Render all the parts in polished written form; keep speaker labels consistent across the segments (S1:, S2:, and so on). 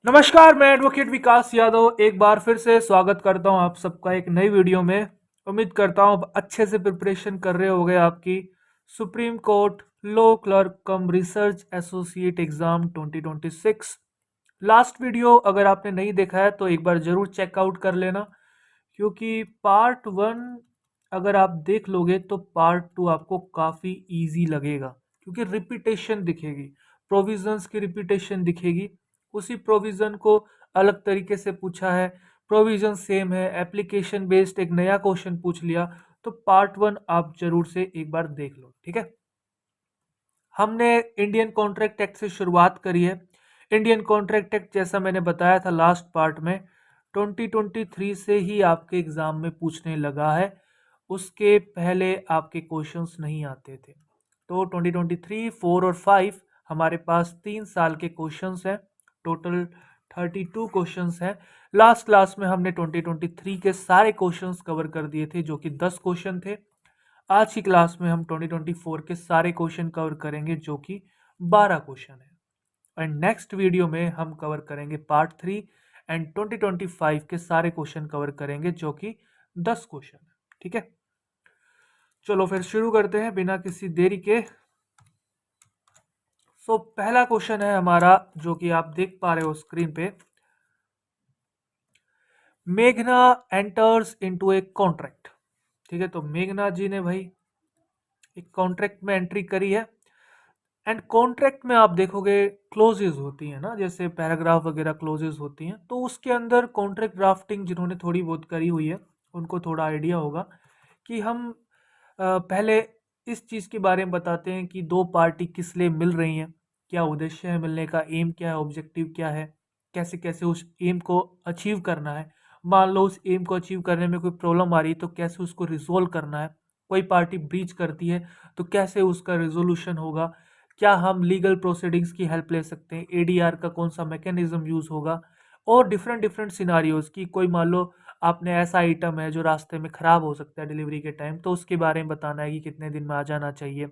S1: नमस्कार, मैं एडवोकेट विकास यादव एक बार फिर से स्वागत करता हूं आप सबका एक नई वीडियो में। उम्मीद करता हूं आप अच्छे से प्रिपरेशन कर रहे होंगे आपकी सुप्रीम कोर्ट लॉ क्लर्क कम research associate exam 2026। Last video अगर आपने नहीं देखा है तो एक बार जरूर चेकआउट कर लेना, क्योंकि पार्ट वन अगर आप देख लोगे तो पार्ट टू आपको काफ़ी इजी लगेगा, क्योंकि रिपीटेशन दिखेगी, प्रोविजंस की रिपीटेशन दिखेगी। उसी प्रोविजन को अलग तरीके से पूछा है, प्रोविजन सेम है, एप्लीकेशन बेस्ड एक नया क्वेश्चन पूछ लिया। तो पार्ट वन आप जरूर से एक बार देख लो, ठीक है। हमने इंडियन कॉन्ट्रैक्ट एक्ट से शुरुआत करी है। इंडियन कॉन्ट्रैक्ट एक्ट जैसा मैंने बताया था लास्ट पार्ट में 2023 से ही आपके एग्जाम में पूछने लगा है, उसके पहले आपके क्वेश्चंस नहीं आते थे। तो 2023, 4 और 5 हमारे पास 3 साल के क्वेश्चंस हैं। टोटल 32 क्वेश्चंस हैं। लास्ट क्लास में हमने 2023 के सारे क्वेश्चंस कवर कर दिए थे, जो कि 10 क्वेश्चन थे। आज की क्लास में हम 2024 के सारे क्वेश्चन कवर करेंगे, जो कि 12 क्वेश्चन है। एंड नेक्स्ट वीडियो में हम कवर करेंगे पार्ट 3 एंड 2025 के सारे क्वेश्चन कवर करेंगे, जो कि 10 क्वेश्चन है, ठीक है। चलो फिर शुरू करते हैं बिना किसी देरी के। पहला क्वेश्चन है हमारा, जो कि आप देख पा रहे हो स्क्रीन पे। मेघना एंटर्स इनटू ए कॉन्ट्रैक्ट, ठीक है। तो मेघना जी ने भाई एक कॉन्ट्रैक्ट में एंट्री करी है। एंड कॉन्ट्रैक्ट में आप देखोगे क्लोजेज होती हैं ना, जैसे पैराग्राफ वगैरह क्लोजेज होती हैं, तो उसके अंदर कॉन्ट्रैक्ट ड्राफ्टिंग जिन्होंने थोड़ी बहुत करी हुई है उनको थोड़ा आइडिया होगा कि हम पहले इस चीज़ के बारे में बताते हैं कि दो पार्टी किस लिए मिल रही हैं, क्या उद्देश्य है मिलने का, एम क्या है, ऑब्जेक्टिव क्या है, कैसे कैसे उस एम को अचीव करना है। मान लो उस एम को अचीव करने में कोई प्रॉब्लम आ रही है तो कैसे उसको रिजोल्व करना है। कोई पार्टी ब्रीच करती है तो कैसे उसका रिजोल्यूशन होगा। क्या हम लीगल प्रोसीडिंग्स की हेल्प ले सकते हैं, एडीआर का कौन सा मैकेनिज्म यूज होगा। और डिफरेंट डिफरेंट सिनारियोज की, कोई मान लो आपने ऐसा आइटम है जो रास्ते में खराब हो सकता है डिलीवरी के टाइम, तो उसके बारे में बताना है कि कितने दिन में आ जाना चाहिए।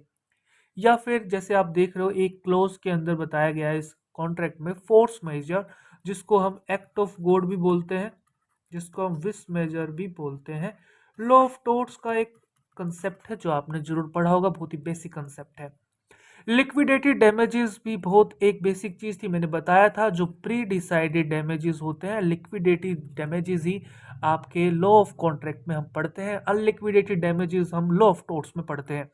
S1: या फिर जैसे आप देख रहे हो एक क्लोज के अंदर बताया गया है इस कॉन्ट्रैक्ट में फोर्स मेजर, जिसको हम एक्ट ऑफ गॉड भी बोलते हैं, जिसको हम विस मेजर भी बोलते हैं। लॉ ऑफ टोर्ट्स का एक कंसेप्ट है जो आपने जरूर पढ़ा होगा, बहुत ही बेसिक कंसेप्ट है। लिक्विडेटेड डैमेजेस भी बहुत एक बेसिक चीज थी, मैंने बताया था। जो प्री डिसाइडेड डैमेजेस होते हैं, लिक्विडेटेड डैमेजेस ही आपके लॉ ऑफ कॉन्ट्रैक्ट में हम पढ़ते हैं, अनलिक्विडेटेड डैमेजेस हम लॉ ऑफ टोर्ट्स में पढ़ते हैं।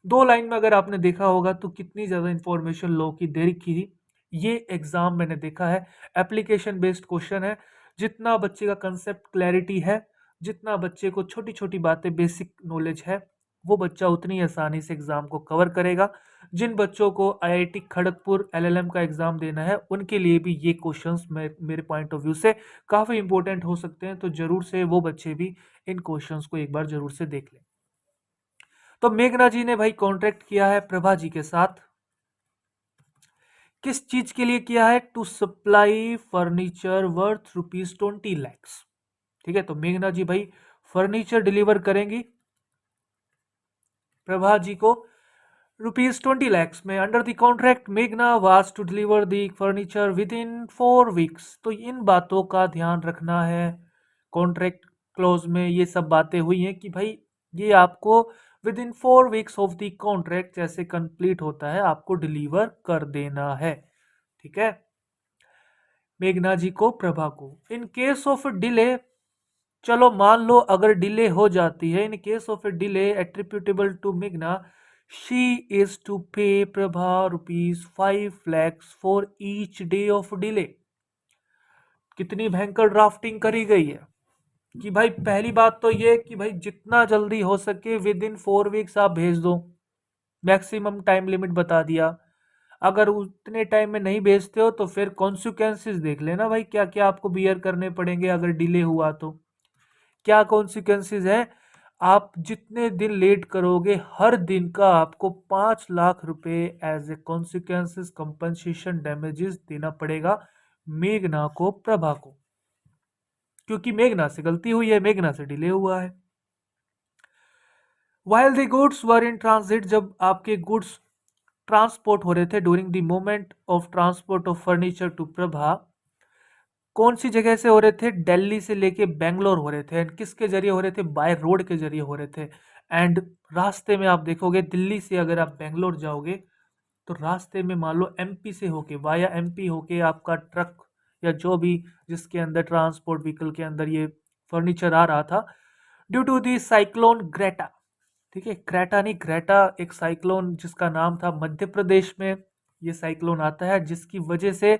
S1: दो लाइन में अगर आपने देखा होगा तो कितनी ज्यादा इंफॉर्मेशन लॉ की दे रखी थी। ये एग्जाम मैंने देखा है एप्लीकेशन बेस्ड क्वेश्चन है। जितना बच्चे का कंसेप्ट क्लैरिटी है, जितना बच्चे को छोटी छोटी बातें बेसिक नॉलेज है, वो बच्चा उतनी आसानी से एग्जाम को कवर करेगा। जिन बच्चों को आईआईटी खड़गपुर एलएलएम का एग्जाम देना है उनके लिए भी ये क्वेश्चंस मेरे पॉइंट ऑफ व्यू से काफी इंपॉर्टेंट हो सकते हैं, तो जरूर से वो बच्चे भी इन क्वेश्चंस को एक बार जरूर से देख लें। तो मेघना जी ने भाई कॉन्ट्रैक्ट किया है प्रभा जी के साथ। किस चीज के लिए किया है? To supply furniture worth ₹20 lakhs, ठीक है। तो मेघना जी भाई फर्नीचर डिलीवर करेंगी प्रभा जी को ₹20 lakhs में। अंडर द कॉन्ट्रैक्ट मेघना was to deliver the furniture within 4 weeks। तो इन बातों का ध्यान रखना है। कॉन्ट्रैक्ट क्लोज में ये सब बातें हुई हैं कि भाई ये आपको with in 4 weeks of the contract जैसे कंप्लीट होता है आपको डिलीवर कर देना है, ठीक है। मेघना जी को प्रभा को। इन केस ऑफ डिले, चलो मान लो अगर डिले हो जाती है, in case of a delay attributable to मेघना, she is to pay Prabha ₹5 lakhs for each day of delay. कितनी भयंकर ड्राफ्टिंग करी गई है कि भाई पहली बात तो ये कि भाई जितना जल्दी हो सके विद इन 4 weeks आप भेज दो, मैक्सिमम टाइम लिमिट बता दिया। अगर उतने टाइम में नहीं भेजते हो तो फिर कॉन्सिक्वेंसेस देख लेना भाई, क्या क्या आपको बियर करने पड़ेंगे अगर डिले हुआ तो। क्या कॉन्सिक्वेंसेस है? आप जितने दिन लेट करोगे हर दिन का आपको 5 लाख रुपए as a consequences compensation damages देना पड़ेगा मेघना को प्रभा को, क्योंकि मेघना से गलती हुई है, मेघना से डिले हुआ है। While the goods were in transit, जब आपके गुड्स ट्रांसपोर्ट हो रहे थे, during the moment of transport of furniture to Prabha, कौन सी जगह से हो रहे थे? दिल्ली से लेके बेंगलोर हो रहे थे। एंड किसके जरिए हो रहे थे? बाय रोड के जरिए हो रहे थे। एंड रास्ते में आप देखोगे, दिल्ली से अगर आप बेंगलोर जाओगे तो रास्ते में मान लो एमपी से होके, वाया एमपी होके आपका ट्रक या जो भी जिसके अंदर ट्रांसपोर्ट व्हीकल के अंदर ये फर्नीचर आ रहा था, due to the cyclone Greta, ठीक है, क्रेटा नहीं ग्रेटा, एक साइक्लोन जिसका नाम था, मध्य प्रदेश में ये साइक्लोन आता है, जिसकी वजह से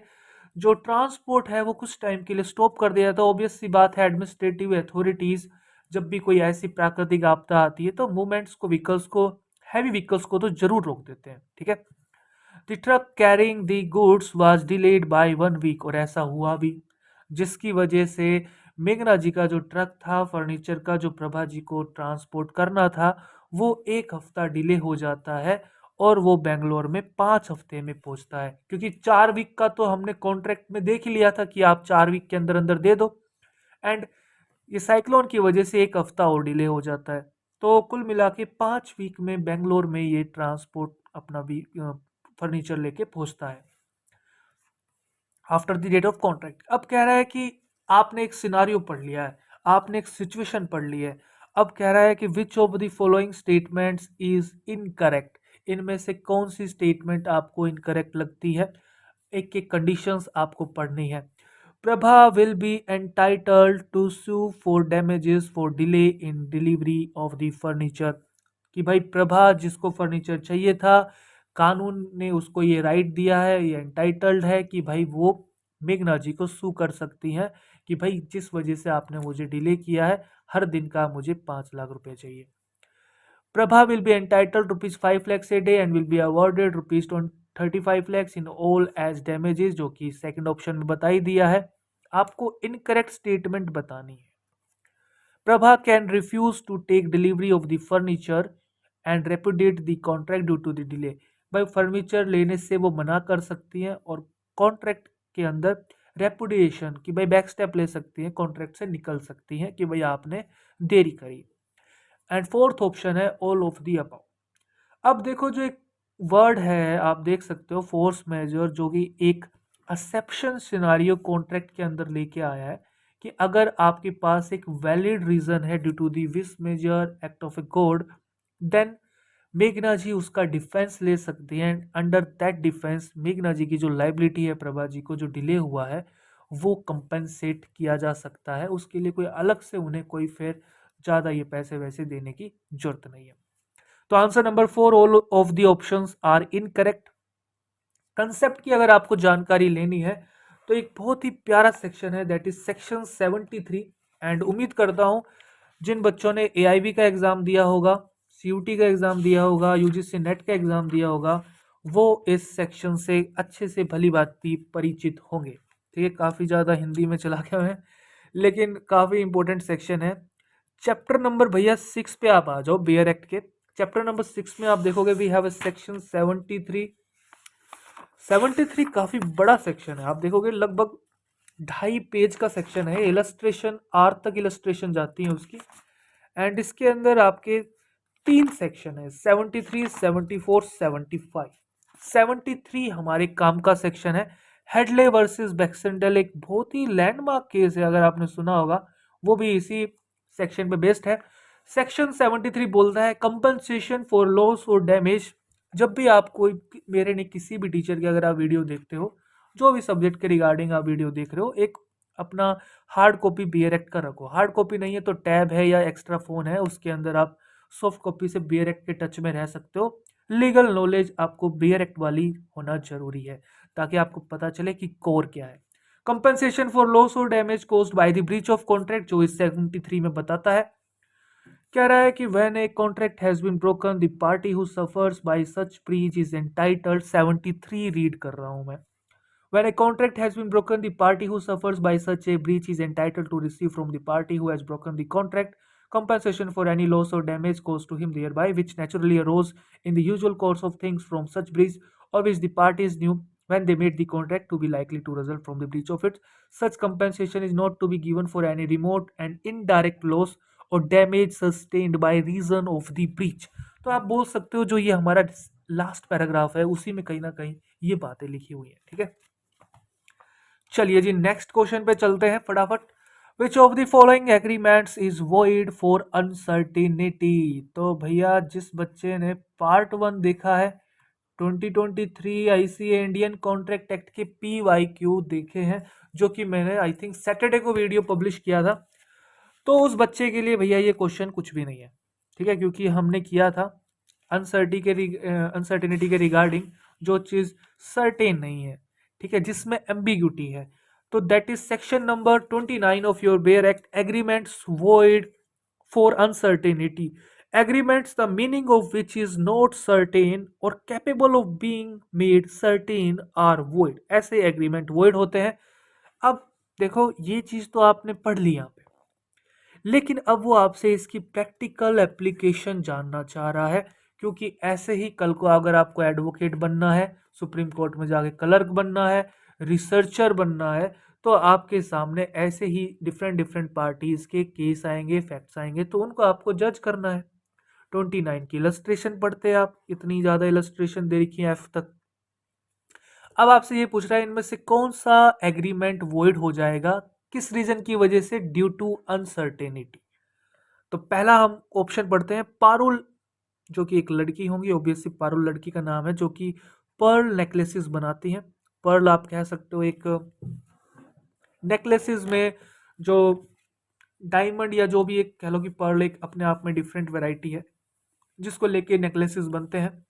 S1: जो ट्रांसपोर्ट है वो कुछ टाइम के लिए स्टॉप कर दिया था। ऑब्वियस सी बात है, एडमिनिस्ट्रेटिव अथॉरिटीज जब भी कोई ऐसी प्राकृतिक आपदा आती है तो मूवमेंट्स को, व्हीकल्स को, हैवी व्हीकल्स को तो जरूर रोक देते हैं, ठीक है। The truck carrying the goods was delayed by 1 week, और ऐसा हुआ भी, जिसकी वजह से मेघना जी का जो ट्रक था फर्नीचर का, जो प्रभा जी को ट्रांसपोर्ट करना था, वो 1 हफ्ता डिले हो जाता है और वो बेंगलोर में 5 हफ्ते में पहुंचता है। क्योंकि 4 वीक का तो हमने कॉन्ट्रैक्ट में देख ही लिया था कि आप 4 वीक के अंदर अंदर दे दो। एंड ये साइक्लोन की वजह से 1 हफ्ता और डिले हो जाता है। तो कुल मिला के 5 वीक में बेंगलोर में ये ट्रांसपोर्ट अपना भी फर्नीचर लेके पहुंचता है after the date of contract. अब कह रहा है कि आपने एक सिनारियो पढ़ लिया है, आपने एक सिचुएशन पढ़ ली है। अब कह रहा है कि विच of the following statements is incorrect, इनमें से कौन सी स्टेटमेंट आपको इनकरेक्ट लगती है। एक एक कंडीशंस आपको पढ़नी है। Prabha will be entitled to sue for damages for delay in delivery of the furniture, कि भाई प्रभा जिसको फर्नीचर चाहिए था, कानून ने उसको ये राइट दिया है, ये एंटाइटल्ड है कि भाई वो मेघना जी को सू कर सकती हैं कि भाई जिस वजह से आपने मुझे डिले किया है, हर दिन का मुझे 5 लाख रुपए चाहिए। Prabha will be entitled rupees 5 lakhs a day and will be awarded rupees 35 lakhs in all as damages, जो कि सेकंड ऑप्शन में बता ही दिया है। आपको इनकरेक्ट स्टेटमेंट बतानी है। Prabha can refuse to take delivery of the furniture and repudiate the contract due to the delay, भाई फर्नीचर लेने से वो मना कर सकती हैं और कॉन्ट्रैक्ट के अंदर रेपुडिएशन की भाई बैक स्टेप ले सकती हैं, कॉन्ट्रैक्ट से निकल सकती हैं कि भाई आपने देरी करी। एंड फोर्थ ऑप्शन है ऑल ऑफ दी अबव। अब देखो जो एक वर्ड है आप देख सकते हो फोर्स मेजर, जो कि एक एक्सेप्शन सिनारियो कॉन्ट्रैक्ट के अंदर लेके आया है कि अगर आपके पास एक वैलिड रीजन है due to the vis major act of a God, then मेघना जी उसका डिफेंस ले सकती हैं। अंडर दैट डिफेंस मेघना जी की जो लाइबिलिटी है प्रभा जी को जो डिले हुआ है वो कंपेंसेट किया जा सकता है। उसके लिए कोई अलग से उन्हें कोई फिर ज़्यादा ये पैसे वैसे देने की जरूरत नहीं है। तो answer number 4 all of the options are incorrect. Concept की अगर आपको जानकारी लेनी है तो एक बहुत ही प्यारा सेक्शन है, दैट इज सेक्शन 73। एंड उम्मीद करता हूं जिन बच्चों ने एआईबी का एग्जाम दिया होगा, सीयूटी का एग्जाम दिया होगा, यूजीसी नेट का एग्जाम दिया होगा, वो इस सेक्शन से अच्छे से भली भांति परिचित होंगे। ठीक है, काफी ज्यादा हिंदी में चला गया है लेकिन काफी इंपॉर्टेंट सेक्शन है। चैप्टर नंबर भैया 6 पे आप आ जाओ, बेयर एक्ट के चैप्टर नंबर 6 में आप देखोगे वी हैव सेक्शन 73। 73 काफी बड़ा सेक्शन है, आप देखोगे लगभग 2.5 पेज का सेक्शन है। इलस्ट्रेशन आर तक इलस्ट्रेशन जाती है उसकी। एंड इसके अंदर आपके 3 सेक्शन है, 73, 74, 75। 73 हमारे काम का सेक्शन है। हेडले वर्सेस बैक्सेंडल एक बहुत ही लैंडमार्क केस है, अगर आपने सुना होगा, वो भी इसी सेक्शन पे बेस्ड है। सेक्शन 73 बोलता है कंपनसेशन फॉर लॉस और डैमेज। जब भी आप कोई, मेरे ने किसी भी टीचर की अगर आप वीडियो देखते हो, जो भी सब्जेक्ट के रिगार्डिंग आप वीडियो देख रहे हो, एक अपना हार्ड कॉपी बियर एक्ट का रखो। हार्ड कॉपी नहीं है तो टैब है या एक्स्ट्रा फोन है, उसके अंदर आप सॉफ्ट कॉपी से बियर एक्ट के टच में रह सकते हो। लीगल नॉलेज आपको बियर एक्ट वाली होना जरूरी है ताकि आपको पता चले कि कोर क्या है। कंपनसेशन फॉर लॉस और damage caused by the breach of contract, जो इस 73 में बताता है। कह रहा है कि when a contract has been broken the party who suffers by such breach is entitled, 73 read कर रहा हूं मैं। When a contract has been broken, the party who suffers by such a breach is entitled to receive from the party who has broken the contract compensation for any loss or damage caused to him thereby, which naturally arose in the usual course of things from such breach, or which the parties knew when they made the contract to be likely to result from the breach of it. Such compensation is not to be given for any remote and indirect loss or damage sustained by reason of the breach. तो आप बोल सकते हो जो ये हमारा last paragraph है उसी में कहीं ना कहीं ये बातें लिखी हुई है। ठीक है, चलिए जी नेक्स्ट क्वेश्चन पे चलते हैं फटाफट। विच of the following agreements is void for uncertainty. तो भैया जिस बच्चे ने पार्ट 1 देखा है 2023 आईसीए इंडियन कॉन्ट्रैक्ट एक्ट के PYQ देखे हैं, जो कि मैंने आई थिंक सैटरडे को वीडियो पब्लिश किया था, तो उस बच्चे के लिए भैया ये क्वेश्चन कुछ भी नहीं है। ठीक है, क्योंकि हमने किया था अनसर्टिनिटी के रिगार्डिंग जो चीज सर्टेन नहीं है, ठीक है, जिसमें एम्बिग्यूटी है। तो that is section number 29 of your bare act, agreements void for uncertainty. Agreements the meaning of which is not certain or capable of being made certain are void। ऐसे एग्रीमेंट void होते हैं। अब देखो ये चीज तो आपने पढ़ ली यहाँ पे, लेकिन अब वो आपसे इसकी प्रैक्टिकल एप्लीकेशन जानना चाह रहा है, क्योंकि ऐसे ही कल को अगर आपको एडवोकेट बनना है, सुप्रीम कोर्ट में जाके क्लर्क बनना है, रिसर्चर बनना है, तो आपके सामने ऐसे ही डिफरेंट डिफरेंट पार्टीज के केस आएंगे, फैक्ट्स आएंगे, तो उनको आपको जज करना है। 29 की इलस्ट्रेशन पढ़ते हैं आप, इतनी ज्यादा इलस्ट्रेशन दे रखी है एफ तक। अब आपसे ये पूछ रहा है इनमें से कौन सा एग्रीमेंट वॉइड हो जाएगा, किस रीजन की वजह से, ड्यू टू अनसर्टेनिटी। तो पहला हम ऑप्शन पढ़ते हैं, पारुल, जो कि एक लड़की होंगी, ऑब्वियसली पारुल लड़की का नाम है, जो कि पर्ल नेकलेसेस बनाती हैं। पर्ल आप कह सकते हो एक नेकलेसेस में जो डायमंड या जो भी एक कह लो कि पर्ल एक अपने आप में डिफरेंट वैरायटी है, जिसको लेके नेकलेसेस बनते हैं।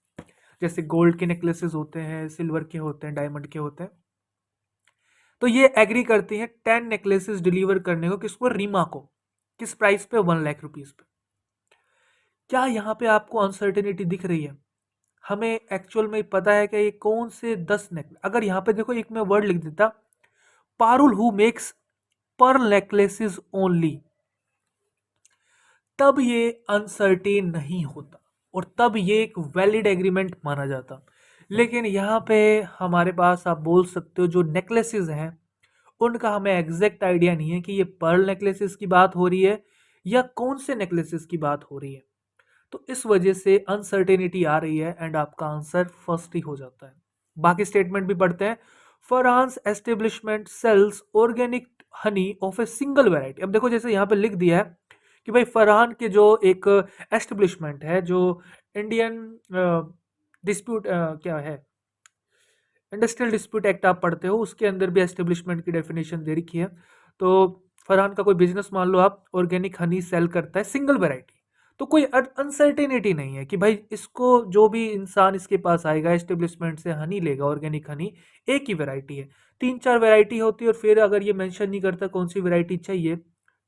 S1: जैसे गोल्ड के नेकलेसेस होते हैं, सिल्वर के होते हैं, डायमंड के होते हैं। तो ये एग्री करती हैं 10 नेकलेसेस डिलीवर करने को, किसको, रीमा को। किस प्राइस पे, 1 लाख रुपीज पे। क्या यहाँ पे आपको अनसर्टेनिटी दिख रही है? हमें एक्चुअल में पता है कि ये कौन से 10 नेकलेस, अगर यहाँ पे देखो एक मैं वर्ड लिख देता, Parul who makes pearl necklaces only, तब ये अनसर्टेन नहीं होता और तब ये एक वैलिड एग्रीमेंट माना जाता। लेकिन यहाँ पे हमारे पास आप बोल सकते हो जो नेकलेसेस हैं उनका हमें एग्जैक्ट आइडिया नहीं है कि ये पर्ल नेकलेसेस की बात हो रही है या कौन से नेकलेसेस की बात हो रही है। तो इस वजह से अनसर्टेनिटी आ रही है एंड आपका आंसर फर्स्ट ही हो जाता है। बाकी स्टेटमेंट भी पढ़ते हैं। Farhan's establishment sells organic honey of a single variety. अब देखो जैसे यहाँ पे लिख दिया है कि भाई फरहान के जो एक एस्टेब्लिशमेंट है, जो इंडियन डिस्प्यूट क्या है, इंडस्ट्रियल डिस्प्यूट एक्ट आप पढ़ते हो, उसके अंदर भी एस्टेब्लिशमेंट की डेफिनेशन दे रखी है। तो फरहान का कोई बिजनेस मान लो आप ऑर्गेनिक हनी सेल करता है सिंगल वेराइटी, तो कोई अनसर्टेनिटी नहीं है कि भाई इसको जो भी इंसान इसके पास आएगा एस्टेब्लिशमेंट से हनी लेगा, ऑर्गेनिक हनी एक ही वेराइटी है, 3-4 वेराइटी होती है और फिर अगर ये मेंशन नहीं करता कौन सी वेराइटी चाहिए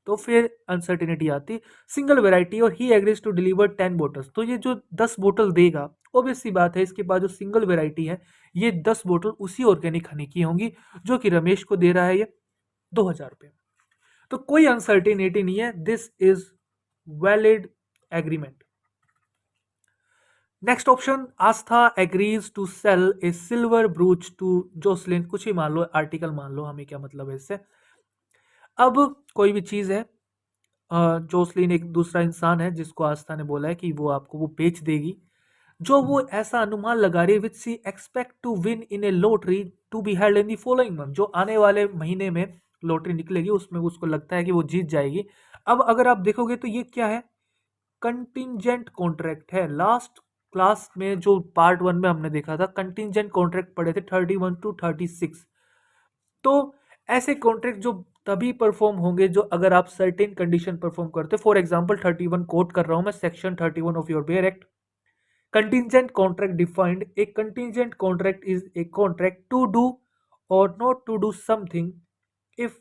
S1: तो फिर अनसर्टेनिटी आती। सिंगल वेराइटी और he agrees to deliver 10 bottles, तो ये जो 10 बोतल देगा, ऑब्वियस सी बात है इसके पास जो सिंगल वेराइटी है ये 10 बोतल उसी ऑर्गेनिक हनी की होंगी, जो कि रमेश को दे रहा है ये 2000 रुपये। तो कोई अनसर्टेनिटी नहीं है, this is valid agreement. Next option, Astha agrees to sell a silver brooch to Jocelyn, कुछ ही मान लो, आर्टिकल मान लो, हमें क्या मतलब है इससे। अब कोई भी चीज है, जोसलिन एक दूसरा इंसान है जिसको आस्था ने बोला है कि वो आपको वो बेच देगी, जो वो ऐसा अनुमान लगा रही है which she expect to win in a lottery to be held in the following month, जो आने वाले महीने में लॉटरी निकलेगी उसमें उसको लगता है कि वो जीत जाएगी। अब अगर आप देखोगे तो ये क्या है, कंटिजेंट कॉन्ट्रैक्ट है। लास्ट क्लास में जो पार्ट 1 में हमने देखा था कंटिजेंट कॉन्ट्रैक्ट पढ़े थे 31 to 36। तो ऐसे कॉन्ट्रैक्ट जो तभी परफॉर्म होंगे जो अगर आप सर्टेन कंडीशन परफॉर्म करते हो। फॉर एग्जांपल 31 कोट कर रहा हूं मैं, section 31 of your bare act, contingent contract defined, a contingent contract is a contract to do or not to do something if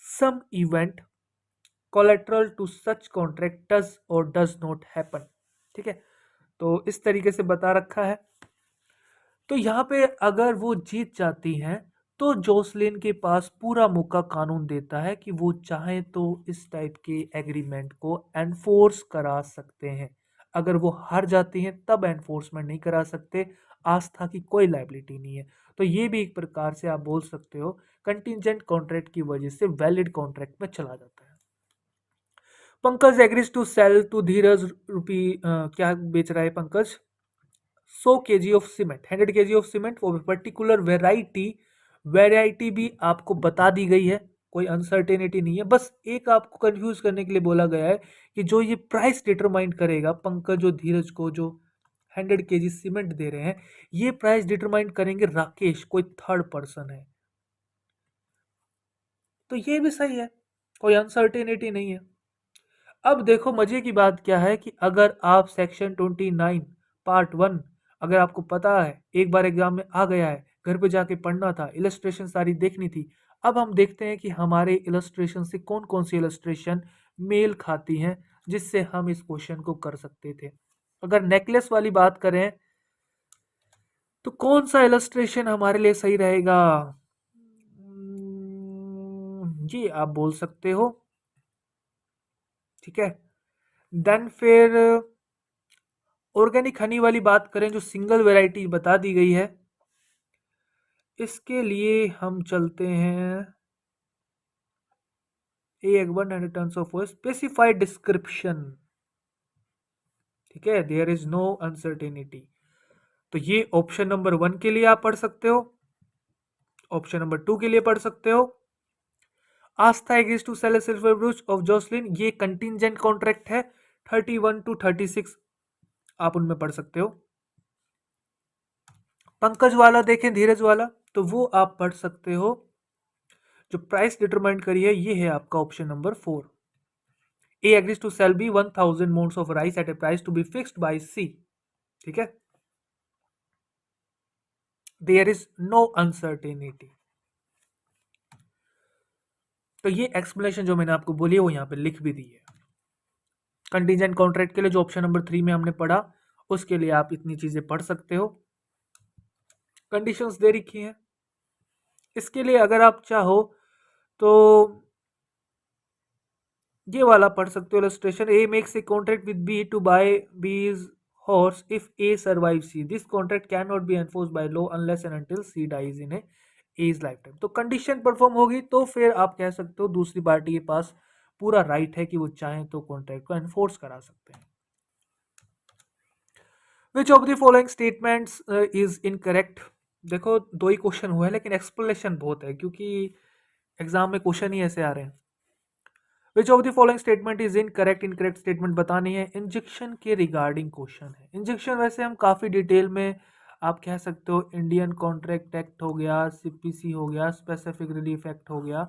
S1: some event collateral to such contract does or does not happen। ठीक है, तो इस तरीके से बता रखा है। तो यहाँ पे अगर वो जीत जाती हैं तो जोसलिन के पास पूरा मौका कानून देता है कि वो चाहे तो इस टाइप के एग्रीमेंट को एनफोर्स करा सकते हैं। अगर वो हार जाती हैं तब एनफोर्समेंट नहीं करा सकते, आस्था की कोई लाइबिलिटी नहीं है। तो ये भी एक प्रकार से आप बोल सकते हो कंटिजेंट कॉन्ट्रैक्ट की वजह से वैलिड कॉन्ट्रैक्ट में चला जाता है। Pankaj agrees to sell to Dheeraj rupee, क्या बेच रहा है Pankaj, 100 kg of cement, 100 kg of cement for a particular variety variety भी आपको बता दी गई है, कोई अनसर्टेनिटी नहीं है। बस एक आपको कंफ्यूज करने के लिए बोला गया है कि जो ये प्राइस डिटरमाइन करेगा, पंकज और धीरज को जो 100 kg सीमेंट दे रहे हैं, ये प्राइस डिटरमाइन करेंगे राकेश, कोई थर्ड पर्सन है। तो ये भी सही है, कोई अनसर्टेनिटी नहीं है। अब देखो मजे की बात क्या है कि अगर आप सेक्शन 29 पार्ट 1 अगर आपको पता है, एक बार एग्जाम में आ गया है, घर पे जाके पढ़ना था, इलस्ट्रेशन सारी देखनी थी। अब हम देखते हैं कि हमारे इलस्ट्रेशन से कौन कौन सी इलस्ट्रेशन मेल खाती हैं, जिससे हम इस क्वेश्चन को कर सकते थे। अगर नेकलेस वाली बात करें तो कौन सा इलस्ट्रेशन हमारे लिए सही रहेगा? जी आप बोल सकते हो, ठीक है। देन फिर ऑर्गेनिक हनी वाली बात करें, जो सिंगल वैरायटी बता दी गई है, इसके लिए हम चलते हैं A1 and terms of specified description, ठीक है, देयर इज नो अनसर्टेनिटी। तो ये ऑप्शन नंबर 1 के लिए आप पढ़ सकते हो, ऑप्शन नंबर 2 के लिए पढ़ सकते हो। Aastha agrees to sell silver brooch of Jocelyn, ये कंटिजेंट कॉन्ट्रैक्ट है, 31 to 36 आप उनमें पढ़ सकते हो। पंकज वाला देखें, धीरज वाला, तो वो आप पढ़ सकते हो। जो प्राइस डिटरमाइन करी है ये है आपका option number 4। A agrees to sell B 1000 maunds of rice at a price to be fixed by C, ठीक है। There is no uncertainty. तो ये एक्सप्लेनेशन जो मैंने आपको बोली है वो यहां पे लिख भी दी है। कंटीजेंट कॉन्ट्रैक्ट के लिए जो ऑप्शन नंबर 3 में हमने पढ़ा, उसके लिए आप इतनी चीजें पढ़ सकते हो। कंडीशंस दे रखी हैं, इसके लिए अगर आप चाहो तो ये वाला पढ़ सकते हो illustration. A makes a contract with B to buy B's horse if A survive C, this contract can not be enforced by law unless and until C dies in A's life time. तो condition perform होगी तो फिर आप कह सकते हो दूसरी party के पास पूरा राइट है कि वो चाहें तो कॉन्ट्रैक्ट को एनफोर्स करा सकते हैं। Which of the following statements is incorrect? देखो दो ही क्वेश्चन हुए हैं लेकिन एक्सप्लेनेशन बहुत है, क्योंकि एग्जाम में क्वेश्चन ही ऐसे आ रहे हैं। Which of the following statement is incorrect? Incorrect statement बतानी है। इंजेक्शन के रिगार्डिंग क्वेश्चन है। इंजेक्शन वैसे हम काफ़ी डिटेल में आप कह सकते हो, इंडियन कॉन्ट्रैक्ट एक्ट हो गया, सीपीसी हो गया, स्पेसिफिक रिलीफ एक्ट हो गया,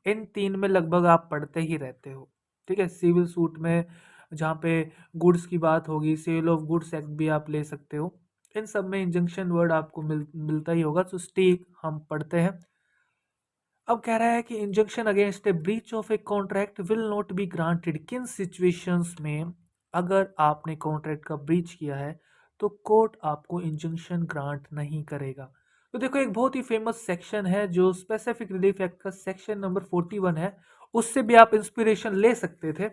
S1: इन 3 में लगभग आप पढ़ते ही रहते हो, ठीक है। सिविल सूट में जहाँ पे गुड्स की बात होगी, सेल ऑफ गुड्स एक्ट भी आप ले सकते हो, इन सब में इंजंक्शन वर्ड आपको मिलता ही होगा। तो स्टेक हम पढ़ते हैं। अब कह रहा है कि injunction against A breach of a contract will not be granted. किन सिचुएशंस में अगर आपने कॉन्ट्रैक्ट का ब्रीच किया है तो कोर्ट आपको इंजंक्शन ग्रांट नहीं करेगा? तो देखो एक बहुत ही फेमस सेक्शन है जो स्पेसिफिक रिलीफ एक्ट का सेक्शन नंबर 41 है, उससे भी आप इंस्पिरेशन ले सकते थे।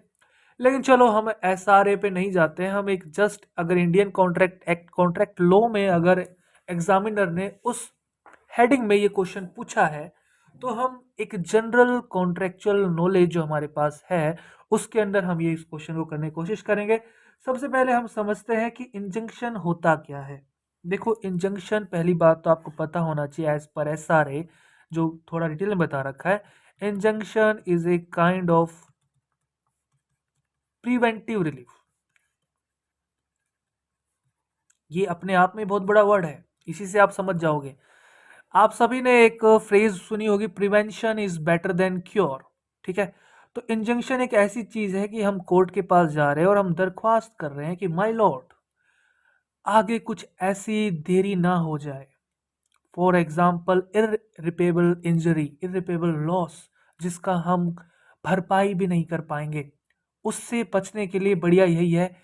S1: लेकिन चलो हम एसआरए पे नहीं जाते हैं, हम एक जस्ट अगर Indian contract act contract law में अगर एग्जामिनर ने उस हेडिंग में ये क्वेश्चन पूछा है तो हम एक जनरल कॉन्ट्रेक्चुअल नॉलेज जो हमारे पास है उसके अंदर हम ये इस क्वेश्चन को करने की कोशिश करेंगे। सबसे पहले हम समझते हैं कि इंजंक्शन होता क्या है। देखो इंजंक्शन, पहली बात तो आपको पता होना चाहिए एज पर एसआरए जो थोड़ा डिटेल में बता रखा है, injunction is a kind of preventive relief. ये अपने आप में बहुत बड़ा वर्ड है, इसी से आप समझ जाओगे। आप सभी ने एक फ्रेज सुनी होगी, prevention is better than cure, ठीक है। तो इंजंक्शन एक ऐसी चीज है कि हम कोर्ट के पास जा रहे हैं और हम दरख्वास्त कर रहे हैं कि माय लॉर्ड आगे कुछ ऐसी देरी ना हो जाए, फॉर एग्जाम्पल इररिपेबल इंजरी, इररिपेबल लॉस, जिसका हम भरपाई भी नहीं कर पाएंगे। उससे बचने के लिए बढ़िया यही है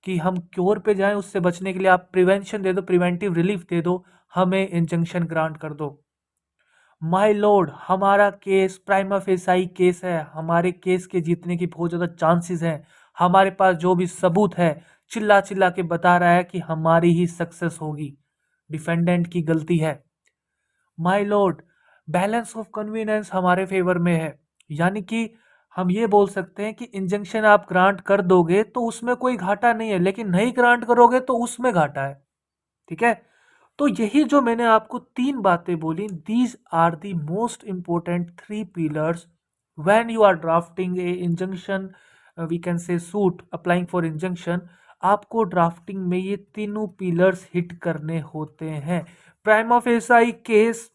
S1: कि हम क्योर पे जाएं। उससे बचने के लिए आप प्रिवेंशन दे दो, प्रिवेंटिव रिलीफ दे दो, हमें इंजंक्शन ग्रांट कर दो। माय लॉर्ड हमारा केस प्राइमा फेसाई केस है, हमारे केस के जीतने की बहुत ज़्यादा चांसेस हैं, हमारे पास जो भी सबूत है चिल्ला चिल्ला के बता रहा है कि हमारी ही सक्सेस होगी, डिफेंडेंट की गलती है। My Lord balance of convenience हमारे फेवर में है, यानी कि हम ये बोल सकते हैं कि इंजंक्शन आप ग्रांट कर दोगे तो उसमें कोई घाटा नहीं है, लेकिन नहीं ग्रांट करोगे तो उसमें घाटा है, ठीक है। तो यही जो मैंने आपको तीन बातें बोली, these are the most important three pillars when you are drafting a injunction, we can say suit applying for injunction. आपको ड्राफ्टिंग में ये तीनों पिलर्स हिट करने होते हैं। Prima facie case,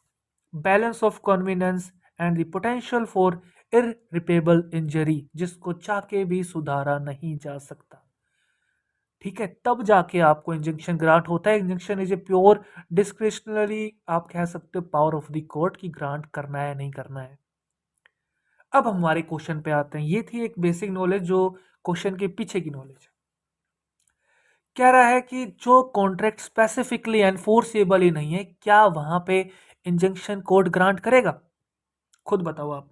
S1: balance of convenience and the potential for irreparable injury, जिसको चाह के भी सुधारा नहीं जा सकता। ठीक है, तब जाके आपको इंजंक्शन ग्रांट होता है। Injunction is a pure discretionary, आप कह सकते हो पावर ऑफ द कोर्ट की ग्रांट करना है नहीं करना है। अब हमारे क्वेश्चन पे आते हैं। ये थी एक बेसिक नॉलेज जो क्वेश्चन के पीछे की नॉलेज है। कह रहा है कि जो कॉन्ट्रैक्ट स्पेसिफिकली एनफोर्सेबल ही नहीं है, क्या वहां पे इंजंक्शन कोर्ट ग्रांट करेगा? खुद बताओ आप।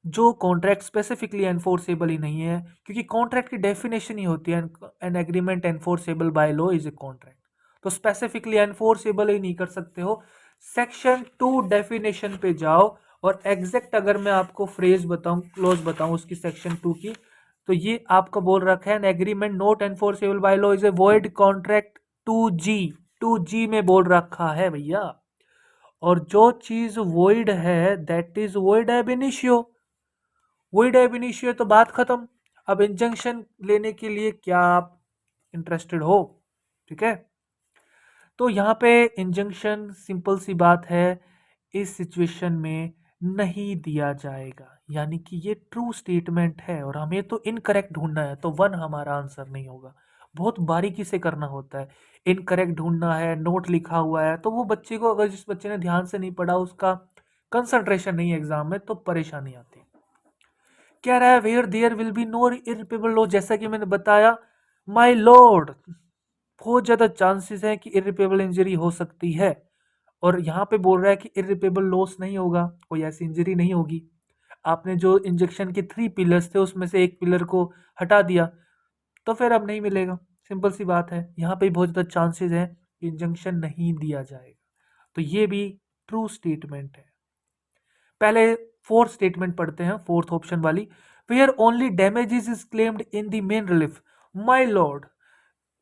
S1: जो कॉन्ट्रैक्ट स्पेसिफिकली एनफोर्सेबल ही नहीं है, क्योंकि कॉन्ट्रैक्ट की डेफिनेशन ही होती है an agreement enforceable by law is a contract. तो स्पेसिफिकली एनफोर्सेबल ही नहीं कर सकते हो। सेक्शन 2 डेफिनेशन पे जाओ और एग्जैक्ट अगर मैं आपको फ्रेज बताऊं, क्लोज बताऊं उसकी सेक्शन 2 की, तो ये आपका बोल रखा है an agreement not enforceable by law is a void contract. 2G, 2G में बोल रखा है भैया। और जो चीज वॉइड है दैट इज वॉइड एब इनिशियो। वॉइड एब इनिशियो तो बात खत्म। अब इंजंक्शन लेने के लिए क्या आप इंटरेस्टेड हो? ठीक है, तो यहाँ पे इंजंक्शन सिंपल सी बात है, इस सिचुएशन में नहीं दिया जाएगा, यानी कि ये ट्रू स्टेटमेंट है और हमें तो इनकरेक्ट ढूंढना है, तो वन हमारा आंसर नहीं होगा। बहुत बारीकी से करना होता है। इनकरेक्ट ढूंढना है, नोट लिखा हुआ है, तो वो बच्चे को, अगर जिस बच्चे ने ध्यान से नहीं पढ़ा, उसका कंसंट्रेशन नहीं है एग्जाम में, तो परेशानी आती है। कह रहा है where there will be no irreparable loss, जैसा कि मैंने बताया माय लॉर्ड, बहुत ज्यादा चांसेस हैं कि इररिपेबल इंजरी हो सकती है। और यहाँ पे बोल रहा है कि इररिपेबल लॉस नहीं होगा, कोई ऐसी इंजरी नहीं होगी। आपने जो इंजेक्शन के 3 पिलर्स थे उसमें से एक पिलर को हटा दिया, तो फिर अब नहीं मिलेगा। सिंपल सी बात है, यहाँ पे बहुत ज़्यादा चांसेस हैं इंजेक्शन नहीं दिया जाएगा। तो ये भी ट्रू स्टेटमेंट है। पहले फोर्थ स्टेटमेंट पढ़ते हैं, फोर्थ ऑप्शन वाली। Where only damages is claimed in the main relief. My lord,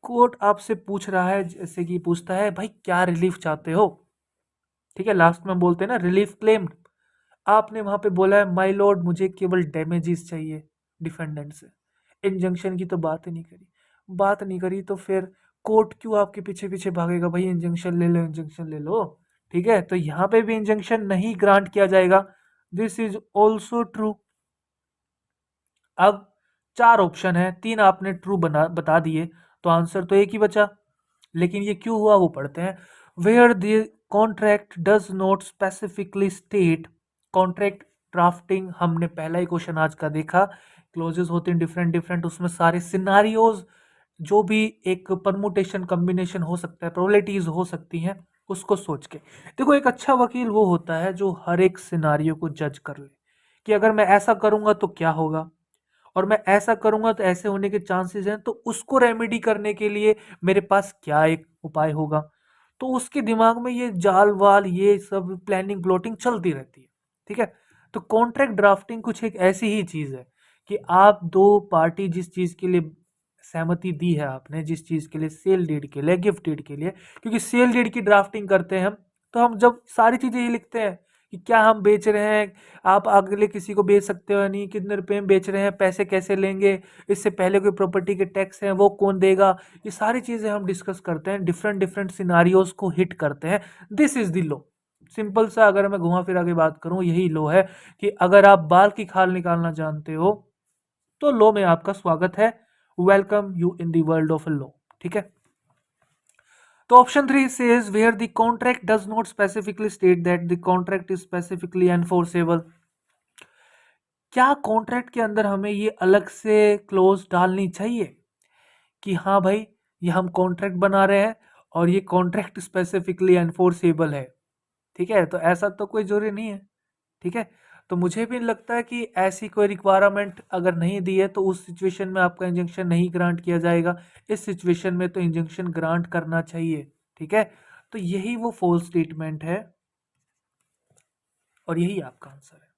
S1: court आपसे पूछ रहा है, जैसे कि पूछता है भाई क्या रिलीफ चाहते हो। ठीक है, लास्ट में बोलते हैं ना रिलीफ क्लेम्ड। आपने वहां पे बोला है माय लॉर्ड मुझे केवल डैमेजेस चाहिए डिफेंडेंट से, इंजंक्शन की तो बात ही नहीं करी। बात नहीं करी तो फिर कोर्ट क्यों आपके पीछे पीछे भागेगा, भाई इंजंक्शन ले लो, इंजंक्शन ले लो। ठीक है, तो यहाँ पे भी इंजंक्शन नहीं ग्रांट किया जाएगा। This is also true. अब 4 ऑप्शन है, 3 आपने ट्रू बता दिए, तो आंसर तो एक ही बचा। लेकिन ये क्यों हुआ वो पढ़ते हैं। Where the contract does not specifically state, contract drafting हमने पहला ही क्वेश्चन आज का देखा, क्लोजेस होते हैं डिफरेंट डिफरेंट, उसमें सारे सिनारियोज, जो भी एक परमुटेशन कॉम्बिनेशन हो सकता है, प्रोबेबिलिटीज हो सकती हैं, उसको सोच के देखो। एक अच्छा वकील वो होता है जो हर एक सिनारियो को जज कर ले, कि अगर मैं ऐसा करूंगा तो क्या होगा, और मैं ऐसा करूंगा तो ऐसे होने के चांसेस हैं, तो उसको रेमेडी करने के लिए मेरे पास क्या एक उपाय होगा। तो उसके दिमाग में ये जाल वाल, ये सब प्लानिंग प्लॉटिंग चलती रहती है। ठीक है, तो कॉन्ट्रैक्ट ड्राफ्टिंग कुछ एक ऐसी ही चीज है कि आप दो पार्टी जिस चीज के लिए सहमति दी है आपने, जिस चीज के लिए, सेल डीड के लिए, गिफ्ट डीड के लिए, क्योंकि सेल डीड की ड्राफ्टिंग करते हैं हम, तो हम जब सारी चीजें ये लिखते हैं कि क्या हम बेच रहे हैं, आप अगले किसी को बेच सकते हो या नहीं, कितने रुपए में बेच रहे हैं, पैसे कैसे लेंगे, इससे पहले कोई प्रॉपर्टी के टैक्स हैं वो कौन देगा, ये सारी चीजें हम डिस्कस करते हैं, डिफरेंट डिफरेंट सिनारियोज को हिट करते हैं। This is the law. Simple सा अगर मैं घुमा फिरा के बात करूं, यही लॉ है कि अगर आप बाल की खाल निकालना जानते हो तो लॉ में आपका स्वागत है। Welcome you in the world of law. ठीक है, तो option 3 says where the contract does not specifically state that the contract is specifically enforceable. क्या कॉन्ट्रैक्ट के अंदर हमें ये अलग से क्लोज डालनी चाहिए कि हाँ भाई ये हम कॉन्ट्रैक्ट बना रहे हैं और ये कॉन्ट्रैक्ट स्पेसिफिकली एनफोर्सेबल है। ठीक है, तो ऐसा तो कोई जरूरी नहीं है। ठीक है, तो मुझे भी लगता है कि ऐसी कोई रिक्वायरमेंट अगर नहीं दी है तो उस सिचुएशन में आपका इंजंक्शन नहीं ग्रांट किया जाएगा। इस सिचुएशन में तो इंजंक्शन ग्रांट करना चाहिए। ठीक है, तो यही वो फॉल्स स्टेटमेंट है और यही आपका आंसर है।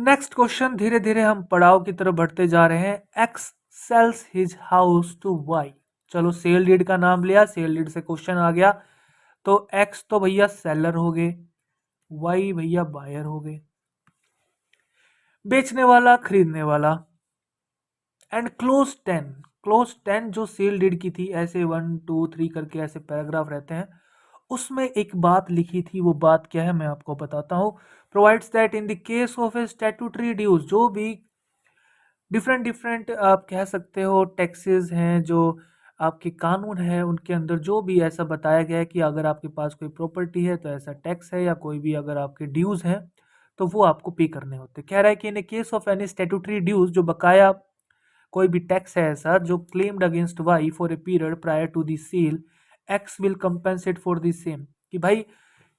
S1: नेक्स्ट क्वेश्चन, धीरे धीरे हम पड़ाव की तरफ बढ़ते जा रहे हैं। X sells his house to Y. चलो सेल डीड का नाम लिया, सेल डीड से क्वेश्चन आ गया, तो एक्स तो भैया सेलर हो गए, वाई भैया बायर हो गए, बेचने वाला खरीदने वाला, एंड क्लोज 10 जो सेल डीड की थी, ऐसे 1 2 3 करके ऐसे पैराग्राफ रहते हैं, उसमें एक बात लिखी थी। वो बात क्या है मैं आपको बताता हूँ। Provides that in the case of a statutory dues, जो भी डिफरेंट डिफरेंट आप कह सकते हो टैक्सेस हैं, जो आपके कानून है, उनके अंदर जो भी ऐसा बताया गया है कि अगर आपके पास कोई प्रॉपर्टी है तो ऐसा टैक्स है, या कोई भी अगर आपके ड्यूज हैं तो वो आपको पे करने होते हैं। कह रहा है कि in case of any statutory dues, जो बकाया कोई भी टैक्स है ऐसा जो claimed against Y for a period prior to the sale, X will compensate for the same. कि भाई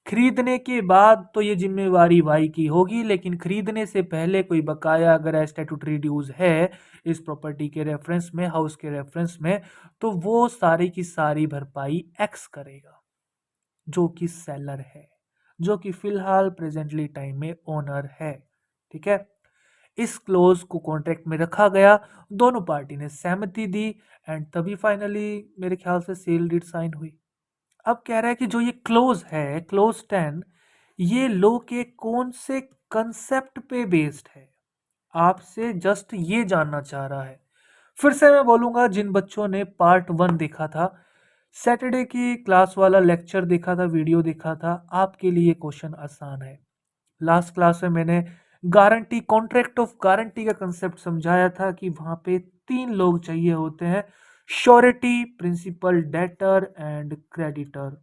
S1: खरीदने के बाद तो ये जिम्मेवारी वाई की होगी, लेकिन खरीदने से पहले कोई बकाया अगर स्टैट्यूटरी ड्यूज है इस प्रॉपर्टी के रेफरेंस में, हाउस के रेफरेंस में, तो वो सारी की सारी भरपाई एक्स करेगा, जो कि सेलर है, जो कि फिलहाल प्रेजेंटली टाइम में ओनर है। ठीक है, इस क्लोज को कॉन्ट्रैक्ट में रखा गया, दोनों पार्टी ने सहमति दी, एंड तभी फाइनली मेरे ख्याल से सेल डीड साइन हुई। अब कह रहा है कि जो ये क्लोज है, क्लोज 10, ये लो के कौन से कंसेप्ट पे बेस्ड है, आपसे जस्ट ये जानना चाह रहा है। फिर से मैं बोलूंगा, जिन बच्चों ने पार्ट 1 देखा था, सैटरडे की क्लास वाला लेक्चर देखा था, वीडियो देखा था, आपके लिए क्वेश्चन आसान है। लास्ट क्लास में मैंने गारंटी, कॉन्ट्रैक्ट ऑफ गारंटी का कंसेप्ट समझाया था कि वहां पे 3 लोग चाहिए होते हैं, surety, principal debtor and creditor.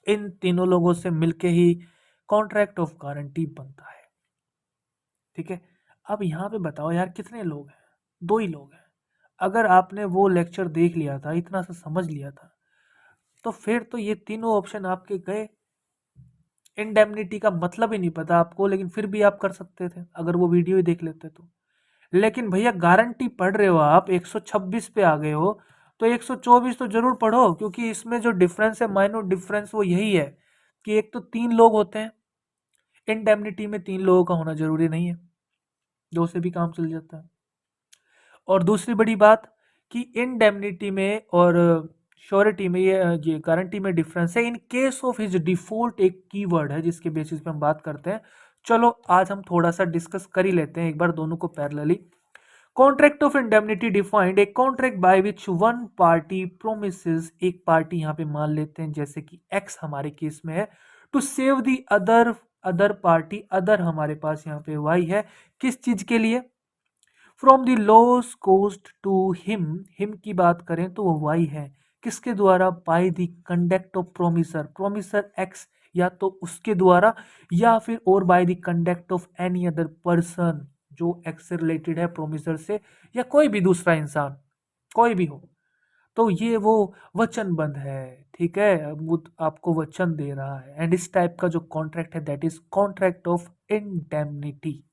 S1: इन तीनों लोगों से मिलके ही कॉन्ट्रैक्ट ऑफ गारंटी बनता है। ठीक है, अब यहाँ पे बताओ यार कितने लोग हैं? 2 ही लोग हैं। अगर आपने वो लेक्चर देख लिया था, इतना सा समझ लिया था, तो फिर तो ये तीनों ऑप्शन आपके गए। इंडेमनिटी का मतलब ही नहीं पता आपको, लेकिन फिर भी आप कर सकते थे अगर वो वीडियो ही देख लेते तो। लेकिन भैया गारंटी पढ़ रहे हो आप, 126 पे आ गए हो, तो 124 तो जरूर पढ़ो, क्योंकि इसमें जो डिफरेंस है, माइनर डिफरेंस, वो यही है कि एक तो 3 लोग होते हैं, इंडेमनिटी में 3 लोगों का होना जरूरी नहीं है, 2 से भी काम चल जाता है। और दूसरी बड़ी बात कि इंडेमनिटी में और श्योरिटी में, ये गारंटी में डिफरेंस है। In case of his default एक कीवर्ड है जिसके बेसिस पे हम बात करते हैं। चलो आज हम थोड़ा सा डिस्कस कर ही लेते हैं एक बार दोनों को parallelly. Contract of indemnity defined a contract by which one party promises, एक पार्टी यहाँ पे मान लेते हैं जैसे कि एक्स हमारे केस में है, to save the other, other party, other हमारे पास यहाँ पे वाई है, किस चीज के लिए? From the loss cost to him की बात करें तो वो वाई है, किसके द्वारा? By the conduct of promisor, promisor X, या तो उसके द्वारा, या फिर और by the conduct of any other person जो एक्स से रिलेटेड है, प्रोमिसर से, या कोई भी दूसरा इंसान, कोई भी हो। तो ये वो वचनबंध है। ठीक है, वो आपको वचन दे रहा है, एंड इस टाइप का जो कॉन्ट्रैक्ट है that is contract of indemnity.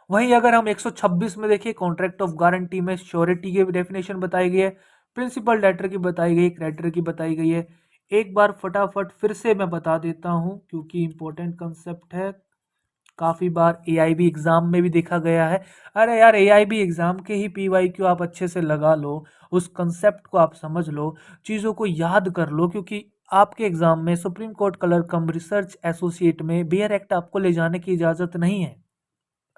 S1: वहीं अगर हम 126 में देखिए, कॉन्ट्रैक्ट ऑफ गारंटी में श्योरिटी की डेफिनेशन बताई गई है, प्रिंसिपल डेटर की बताई गई है, क्रेडिटर की बताई गई है। एक बार फटाफट फिर से मैं बता देता हूं क्योंकि इंपॉर्टेंट कंसेप्ट है, काफी बार एआईबी एग्जाम में भी देखा गया है। अरे यार, एआईबी एग्जाम के ही पीवाईक्यू आप अच्छे से लगा लो, उस कंसेप्ट को आप समझ लो, चीजों को याद कर लो, क्योंकि आपके एग्जाम में सुप्रीम कोर्ट कलर कम रिसर्च एसोसिएट में बेयर एक्ट आपको ले जाने की इजाजत नहीं है।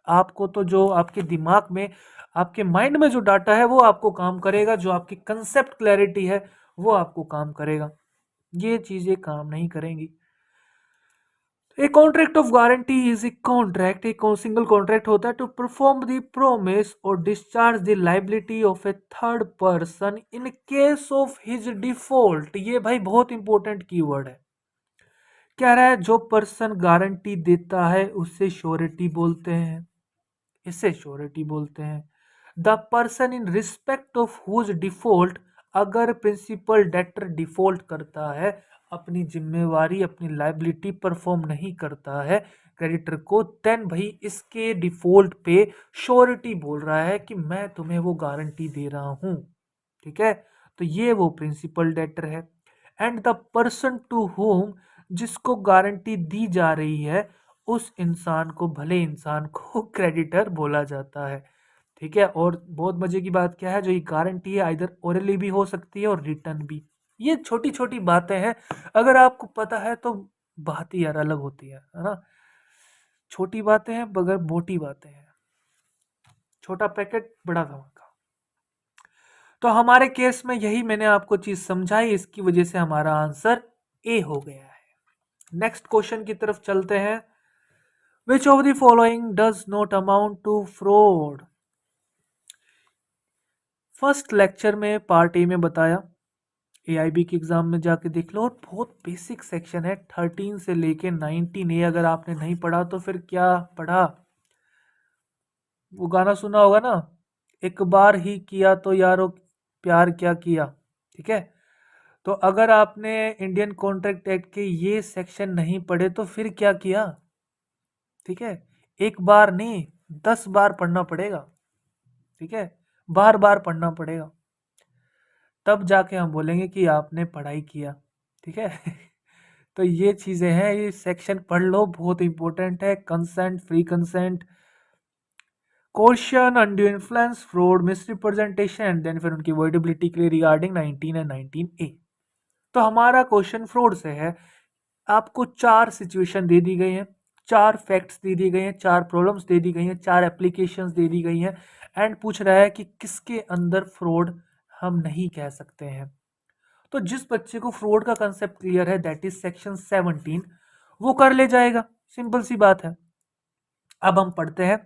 S1: आपको तो जो आपके दिमाग में, आपके माइंड में जो डाटा है वो आपको काम करेगा, जो आपकी कंसेप्ट क्लैरिटी है वो आपको काम करेगा, ये चीजें काम नहीं करेंगी। A contract of guarantee is a contract, एक सिंगल कॉन्ट्रैक्ट होता है टू परफॉर्म द प्रोमिस और discharge the liability of A third person in case of his default. ये भाई बहुत इंपॉर्टेंट कीवर्ड है। कह रहा है जो पर्सन गारंटी देता है उससे श्योरिटी बोलते हैं, इसे श्योरिटी बोलते हैं। The person in respect of whose default, अगर प्रिंसिपल डेटर डिफॉल्ट करता है, अपनी जिम्मेवारी, अपनी लाइबिलिटी परफॉर्म नहीं करता है क्रेडिटर को, देन भाई इसके डिफॉल्ट पे श्योरिटी बोल रहा है कि मैं तुम्हें वो गारंटी दे रहा हूं। ठीक है, तो ये वो प्रिंसिपल डेटर है। And the person to whom, जिसको गारंटी दी जा रही है, उस इंसान को, भले इंसान को क्रेडिटर बोला जाता है। ठीक है। और बहुत मजे की बात क्या है, जो ये गारंटी है आइदर ओरली भी हो सकती है और रिटर्न भी। ये छोटी छोटी बातें हैं, अगर आपको पता है तो बात ही यार अलग होती है ना। छोटी बातें हैं मगर मोटी बातें हैं, छोटा पैकेट बड़ा धमाका। तो हमारे केस में यही मैंने आपको चीज समझाई, इसकी वजह से हमारा आंसर ए हो गया है। नेक्स्ट क्वेश्चन की तरफ चलते हैं। Which of the following does not amount to fraud? First lecture में पार्ट ए में बताया, एआईबी के एग्जाम में जाके देख लो, और बहुत बेसिक सेक्शन है 13 से लेके 19 ए। अगर आपने नहीं पढ़ा तो फिर क्या पढ़ा। वो गाना सुना होगा ना, एक बार ही किया तो यारो प्यार क्या किया। ठीक है। तो अगर आपने इंडियन कॉन्ट्रैक्ट एक्ट के ये सेक्शन नहीं पढ़े तो फिर क्या किया। ठीक है। एक बार नहीं, 10 बार पढ़ना पड़ेगा। ठीक है। बार बार पढ़ना पड़ेगा, तब जाके हम बोलेंगे कि आपने पढ़ाई किया। ठीक है। तो ये चीजें हैं, ये सेक्शन पढ़ लो, बहुत इंपॉर्टेंट है। Consent, free consent, question, undue influence, fraud, misrepresentation, and then फिर उनकी वर्डेबिलिटी के लिए रिगार्डिंग 19 एंड 19 ए। तो हमारा क्वेश्चन फ्रॉड से है। आपको 4 सिचुएशन दे दी गई हैं, 4 फैक्ट्स दे दी गई हैं, 4 प्रॉब्लम्स दे दी गई हैं, 4 एप्लीकेशंस दे दी गई हैं, एंड पूछ रहा है कि किसके अंदर फ्रॉड हम नहीं कह सकते हैं। तो जिस बच्चे को फ्रॉड का कंसेप्ट क्लियर है, दैट इज सेक्शन 17, वो कर ले जाएगा। सिंपल सी बात है। अब हम पढ़ते हैं।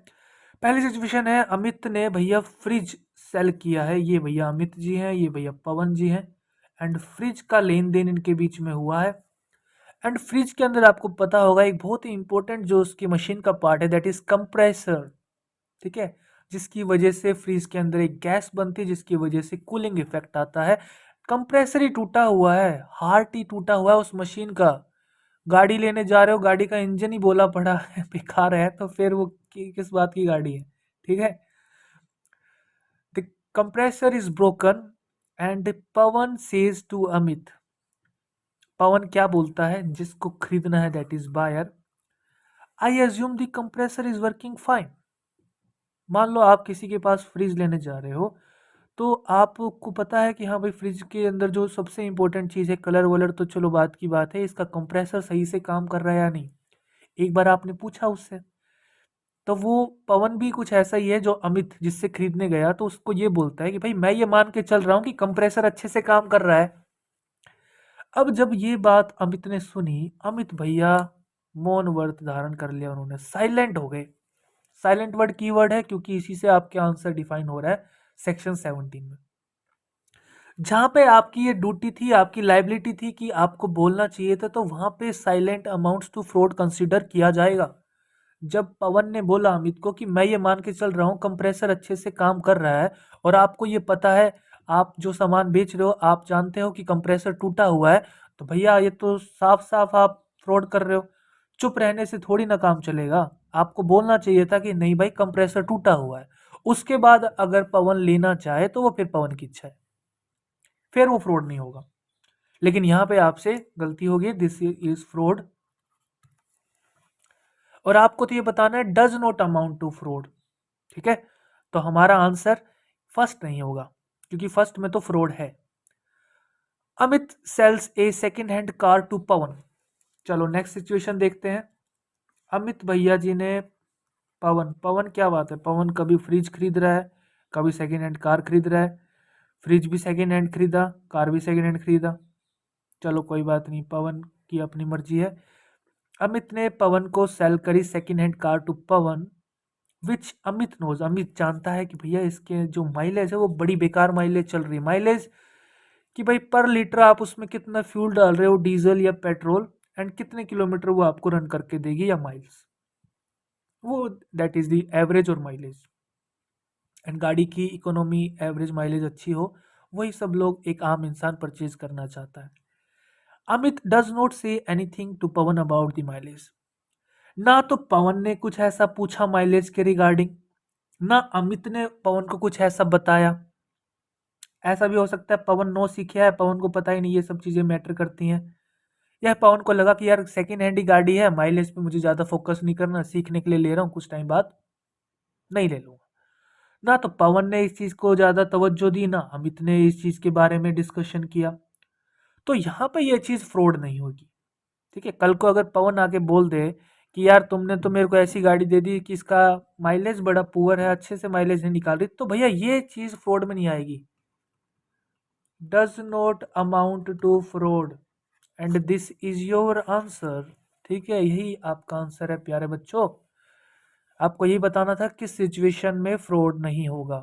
S1: पहली सिचुएशन है, अमित ने भैया फ्रिज सेल किया है। ये भैया अमित जी हैं, ये भैया पवन जी हैं, एंड फ्रिज का लेन देन इनके बीच में हुआ है। एंड फ्रिज के अंदर आपको पता होगा एक बहुत ही इंपॉर्टेंट जो उसकी मशीन का पार्ट है, दैट इज कंप्रेसर। ठीक है। जिसकी वजह से फ्रिज के अंदर एक गैस बनती है, जिसकी वजह से कूलिंग इफेक्ट आता है। कंप्रेसर ही टूटा हुआ है, हार्ट ही टूटा हुआ है उस मशीन का। गाड़ी लेने जा रहे हो, गाड़ी का इंजन ही बोला पड़ा है, बेकार है, तो फिर वो किस बात की गाड़ी है। ठीक है। The compressor is broken and Pawan says to Amit. Pawan क्या बोलता है जिसको खरीदना है, that is buyer, I assume the compressor is working fine. मान लो आप किसी के पास फ्रिज लेने जा रहे हो, तो आपको पता है कि हाँ भाई, फ्रिज के अंदर जो सबसे इंपॉर्टेंट चीज़ है, कलर वलर तो चलो बात की बात है, इसका कंप्रेसर सही से काम कर रहा है या नहीं, एक बार आपने पूछा उससे। तो वो पवन भी कुछ ऐसा ही है, जो अमित जिससे खरीदने गया तो उसको ये बोलता है कि भाई मैं ये मान के चल रहा हूँ कि कंप्रेसर अच्छे से काम कर रहा है। अब जब ये बात अमित ने सुनी, अमित भैया मौन व्रत धारण कर लिया, उन्होंने साइलेंट हो गए। साइलेंट वर्ड कीवर्ड है, क्योंकि इसी से आपके आंसर डिफाइन हो रहा है सेक्शन 17 में। जहां पे आपकी ये ड्यूटी थी, आपकी लाइबिलिटी थी कि आपको बोलना चाहिए था, तो वहां पे silent amounts to fraud consider किया जाएगा। जब पवन ने बोला अमित को कि मैं ये मान के चल रहा हूँ कंप्रेसर अच्छे से काम कर रहा है, और आपको ये पता है, आप जो सामान बेच रहे हो आप जानते हो कि कंप्रेसर टूटा हुआ है, तो भैया ये तो साफ साफ आप फ्रॉड कर रहे हो। चुप रहने से थोड़ी ना काम चलेगा, आपको बोलना चाहिए था कि नहीं भाई कंप्रेसर टूटा हुआ है। उसके बाद अगर पवन लेना चाहे तो वो फिर पवन की इच्छा है, फिर वो फ्रॉड नहीं होगा। लेकिन यहां पे आपसे गलती होगी, दिस इज फ्रॉड। और आपको तो ये बताना है does not amount to fraud. ठीक है। तो हमारा आंसर फर्स्ट नहीं होगा, क्योंकि फर्स्ट में तो फ्रॉड है। Amit sells a second hand car to Pawan. चलो नेक्स्ट सिचुएशन देखते हैं। अमित भैया जी ने पवन, पवन क्या बात है, पवन कभी फ्रिज खरीद रहा है, कभी सेकेंड हैंड कार खरीद रहा है। फ्रिज भी सेकेंड हैंड खरीदा, कार भी सेकेंड हैंड खरीदा। चलो कोई बात नहीं, पवन की अपनी मर्जी है। अमित ने पवन को सेल करी second hand car to Pavan, which Amit knows, Amit जानता है कि भैया इसके जो माइलेज है वो बड़ी बेकार माइलेज चल रही है। माइलेज कि भाई पर लीटर आप उसमें कितना फ्यूल डाल रहे हो, डीजल या पेट्रोल, एंड कितने किलोमीटर वो आपको रन करके देगी या माइल्स, वो दैट इज द एवरेज और माइलेज। एंड गाड़ी की इकोनॉमी, एवरेज माइलेज अच्छी हो, वही सब लोग एक आम इंसान परचेज करना चाहता है। Amit does not say anything to Pavan about the mileage. ना तो पवन ने कुछ ऐसा पूछा माइलेज के रिगार्डिंग, ना अमित ने पवन को कुछ ऐसा बताया। ऐसा भी हो सकता है पवन नो सीखा है, पवन को पता ही नहीं ये सब चीजें मैटर करती हैं, या पवन को लगा कि यार सेकेंड हैंड ही गाड़ी है, माइलेज पे मुझे ज्यादा फोकस नहीं करना, सीखने के लिए ले रहा हूँ, कुछ टाइम बाद नहीं ले लूंगा। ना तो पवन ने इस चीज को ज्यादा तवज्जो दी, ना अमित ने इस चीज के बारे में डिस्कशन किया। तो यहाँ पे ये चीज फ्रॉड नहीं होगी। ठीक है, कल को अगर पवन आके बोल दे कि यार तुमने तो मेरे को ऐसी गाड़ी दे दी कि इसका माइलेज बड़ा पुअर है, अच्छे से माइलेज नहीं निकाल रही, तो भैया ये चीज फ्रॉड में नहीं आएगी। Does not amount to fraud, and this is your answer. ठीक है, यही आपका आंसर है प्यारे बच्चों। आपको यही बताना था किस सिचुएशन में फ्रॉड नहीं होगा।